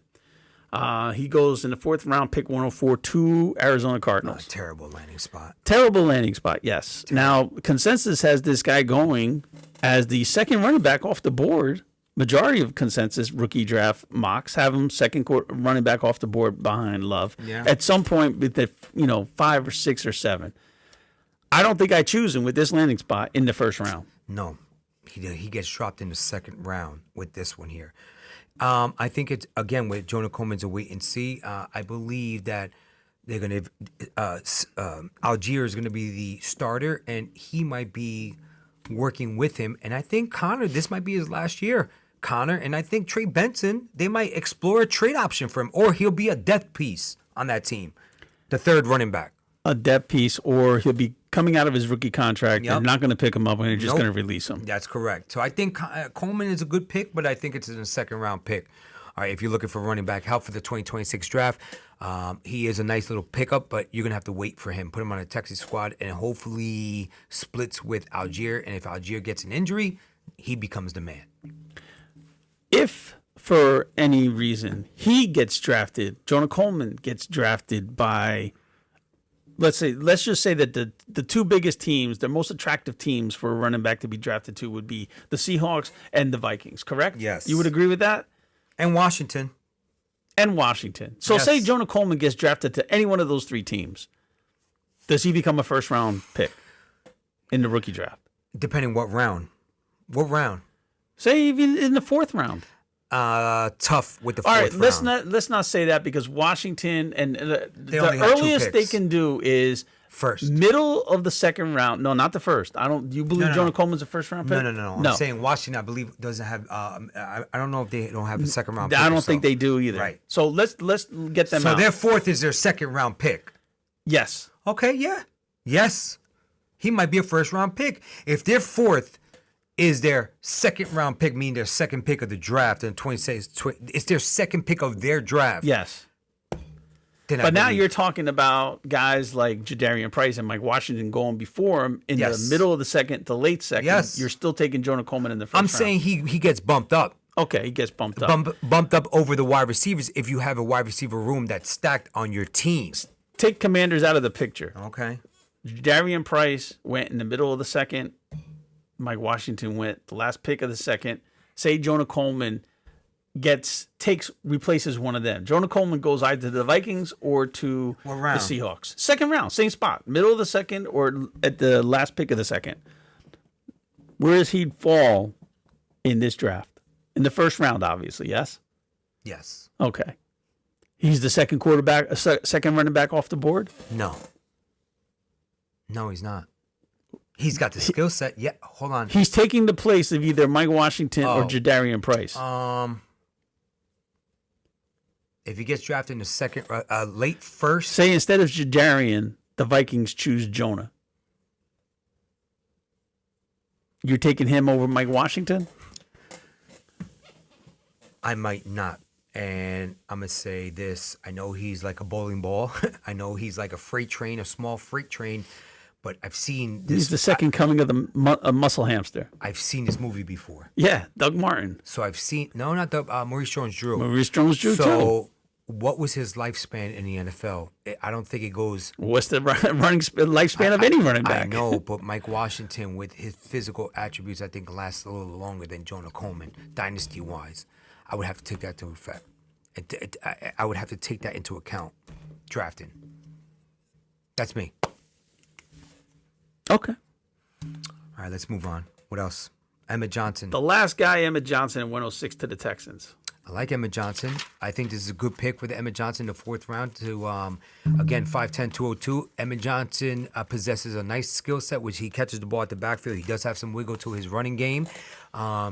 He goes in the 4th round, pick 104 to Arizona Cardinals. Terrible landing spot. Terrible landing spot, yes. Now, consensus has this guy going as the 2nd running back off the board. Majority of consensus rookie draft mocks have him 2nd running back off the board behind Love. Yeah. At some point with the 5 or 6 or 7. I don't think I choose him with this landing spot in the 1st round. No, he gets dropped in the 2nd round with this one here. I think it's, again, with Jonah Coleman's a wait and see. I believe that they're going to, Algier is going to be the starter, and he might be working with him. And I think Connor, this might be his last year. Connor, and I think Trey Benson, they might explore a trade option for him, or he'll be a depth piece on that team, the 3rd running back. A depth piece, or he'll be coming out of his rookie contract. Yep. They're not going to pick him up, and they're just Nope. going to release him. That's correct. So I think Coleman is a good pick, but I think it's in a 2nd round pick. All right, if you're looking for running back help for the 2026 draft, he is a nice little pickup, but you're going to have to wait for him. Put him on a Texas squad and hopefully splits with Algier. And if Algier gets an injury, he becomes the man. If for any reason he gets drafted, Jonah Coleman gets drafted by, let's just say that the 2 biggest teams, the most attractive teams for a running back to be drafted to would be the Seahawks and the Vikings, correct? Yes. You would agree with that? And Washington. And Washington. So Yes. say Jonah Coleman gets drafted to any one of those 3 teams. Does he become a 1st round pick in the rookie draft? Depending what round. What round? Say even in the 4th round. Tough with the 4th All right, round. let's not say that, because Washington and the only have 2 earliest they picks. can do is First. middle of the 2nd round. No, not the 1st. Do you believe No. Jonah Coleman's a 1st round pick? No. I'm saying Washington, I believe, doesn't have. I don't know if they don't have a 2nd round pick. I or don't so. think they do either. Right. So let's get them So out. their 4th is their 2nd round pick. Yes. Okay, yeah. Yes. He might be a 1st round pick. If their 4th is their 2nd round pick, meaning their 2nd pick of the draft, and 26, it's their 2nd pick of their draft. Yes. Then I But now believe- you're talking about guys like Jadarian Price and Mike Washington going before him in Yes. the middle of the 2nd to late 2nd. Yes. You're still taking Jonah Coleman in the 1st I'm round. saying he gets bumped up. Okay, he gets bumped up. Bumped up over the wide receivers if you have a wide receiver room that's stacked on your team. Take Commanders out of the picture. Okay. Darian Price went in the middle of the second. Mike Washington went the last pick of the second. Say Jonah Coleman replaces one of them. Jonah Coleman goes either to the Vikings or to the Seahawks. Second round, same spot, middle of the second or at the last pick of the second. Where does he fall in this draft? In the first round, obviously, yes? Yes. Okay. He's the second quarterback, second running back off the board? No. No, he's not. He's got the skill set. Yeah, hold on. He's taking the place of either Mike Washington or Jadarian Price. If he gets drafted in the second, late first. Say instead of Jadarian, the Vikings choose Jonah. You're taking him over Mike Washington? I might not. And I'm going to say this. I know he's like a bowling ball. I know he's like a freight train, a small freight train. But I've seen this. He's the second coming of the muscle hamster. I've seen this movie before. Yeah, Doug Martin. So I've seen, no, not the Maurice Jones-Drew. Maurice Jones-Drew, too. So what was his lifespan in the NFL? I don't think it goes. What's the lifespan of any running back? I know, but Mike Washington, with his physical attributes, I think lasts a little longer than Jonah Coleman, dynasty-wise. I would have to take that into effect. I would have to take that into account drafting. That's me. Okay. All right, let's move on. What else? Emmett Johnson. The last guy, Emmett Johnson, in 106 to the Texans. I like Emmett Johnson. I think this is a good pick for the Emmett Johnson in the fourth round to, again, 5'10", 202. Emmett Johnson possesses a nice skill set, which he catches the ball at the backfield. He does have some wiggle to his running game.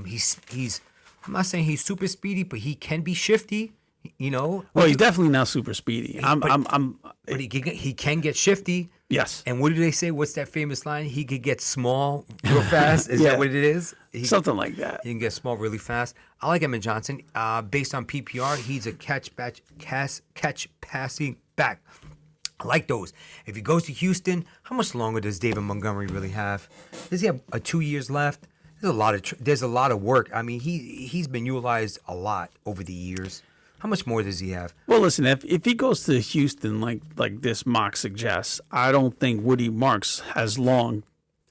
He's I'm not saying he's super speedy, but he can be shifty. You know. Well, he's definitely not super speedy. But he can get shifty. Yes. And what do they say? What's that famous line? He could get small real fast. Is that what it is? Something like that. He can get small really fast. I like Emmett Johnson. Based on PPR, he's a catch passing back. I like those. If he goes to Houston, how much longer does David Montgomery really have? Does he have 2 years left? There's a lot of work. I mean, he's been utilized a lot over the years. How much more does he have? Well, listen, if he goes to Houston like this mock suggests, I don't think Woody Marks has long.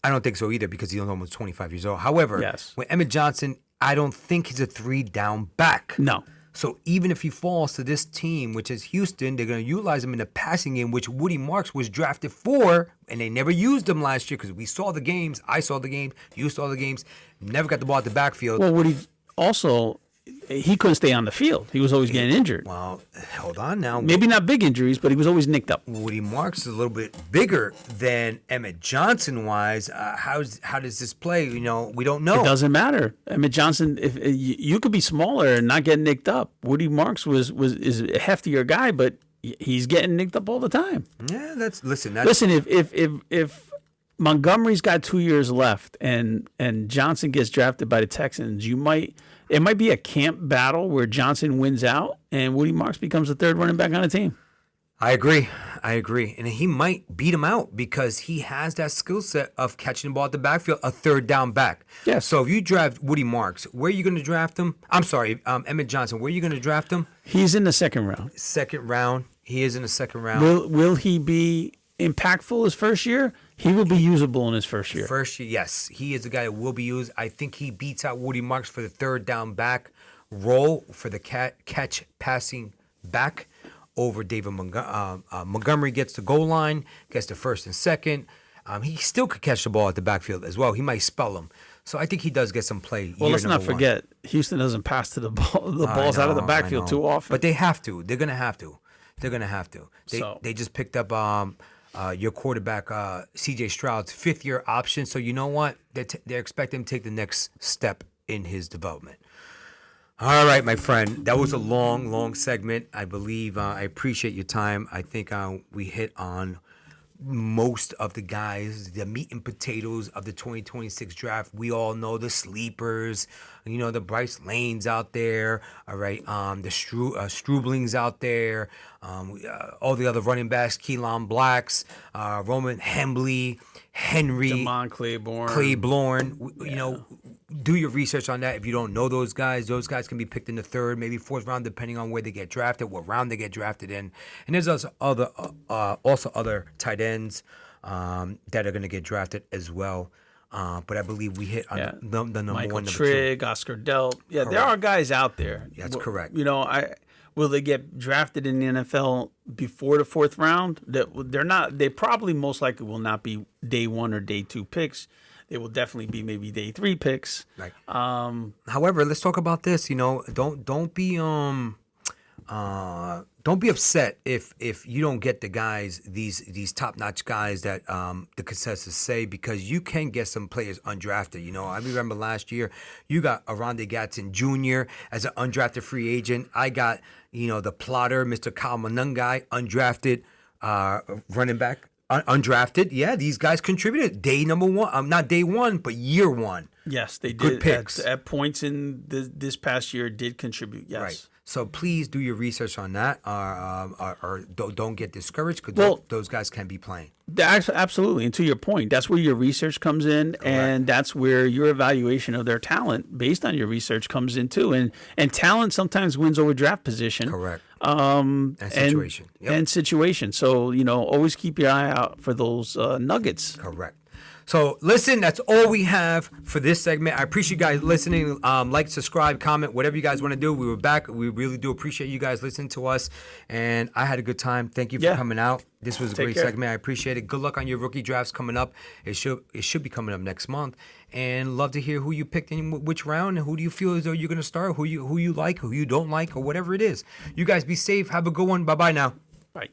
I don't think so either because he's almost 25 years old. However, with Emmett Johnson, I don't think he's a 3-down back. No. So even if he falls to this team, which is Houston, they're going to utilize him in the passing game, which Woody Marks was drafted for, and they never used him last year because we saw the games. I saw the game. You saw the games. Never got the ball at the backfield. Well, Woody also, he couldn't stay on the field. He was always getting injured. Well, hold on now. Maybe not big injuries, but he was always nicked up. Woody Marks is a little bit bigger than Emmett Johnson-wise. How does this play? You know, we don't know. It doesn't matter. Emmett Johnson, if you could be smaller and not get nicked up. Woody Marks is a heftier guy, but he's getting nicked up all the time. Yeah, listen. If Montgomery's got 2 years left and Johnson gets drafted by the Texans, it might be a camp battle where Johnson wins out and Woody Marks becomes the third running back on the team. I agree. And he might beat him out because he has that skill set of catching the ball at the backfield, a third down back. Yeah. So if you draft Woody Marks, where are you going to draft him? I'm sorry, Emmett Johnson, where are you going to draft him? He's in the second round. Second round. He is in the second round. Will he be impactful his first year? He will be usable in his first year. First year, yes. He is the guy that will be used. I think he beats out Woody Marks for the third down back role for the catch passing back over David Montgomery. Montgomery gets the goal line, gets the first and second. He still could catch the ball at the backfield as well. He might spell him. So I think he does get some play. Well, let's not forget, Houston doesn't pass to the balls out of the backfield too often. But they have to. They're going to have to. They just picked up your quarterback, C.J. Stroud's fifth-year option. So you know what? They're expecting him to take the next step in his development. All right, my friend. That was a long segment. I believe I appreciate your time. I think we hit on most of the guys, the meat and potatoes of the 2026 draft. We all know the sleepers, the Bryce Lanes out there, all right, the Strublings out there, all the other running backs, Keelan Blacks, Roman Hembley, Henry, Damon Claiborne. Do your research on that. If you don't know those guys can be picked in the third, maybe fourth round, depending on where they get drafted, what round they get drafted in. And there's also other tight ends that are going to get drafted as well. But I believe we hit on the number Michael one, number Trigg, Oscar Delt. Yeah, there are guys out there. That's correct. You know, will they get drafted in the NFL before the fourth round? They're not. They probably most likely will not be day 1 or day 2 picks. They will definitely be maybe day 3 picks. Right. However, let's talk about this. You know, don't be upset if you don't get the guys, these top notch guys that the consensus say, because you can get some players undrafted. You know, I remember last year you got Arondé Gatson Jr. as an undrafted free agent. I got, you know, the plotter, Mr. Kyle Monangai, undrafted running back. Undrafted, yeah, these guys contributed day number 1. Not day 1, but year 1. Yes, they Good did. picks. At points in this past year, did contribute. Yes. Right. So please do your research on that, or don't get discouraged, because those guys can be playing. Absolutely, and to your point, that's where your research comes in, and that's where your evaluation of their talent based on your research comes in too. And talent sometimes wins over draft position. Correct. And situation. And situation. So, you know, always keep your eye out for those nuggets. Correct. So listen, that's all we have for this segment. I appreciate you guys listening. Like, subscribe, comment, whatever you guys want to do. We were back. We really do appreciate you guys listening to us. And I had a good time. Thank you for coming out. This was a great segment. I appreciate it. Good luck on your rookie drafts coming up. It should be coming up next month. And love to hear who you picked in which round, and who do you feel as though you're going to start, who you like, who you don't like, or whatever it is. You guys be safe. Have a good one. Bye-bye now. Bye.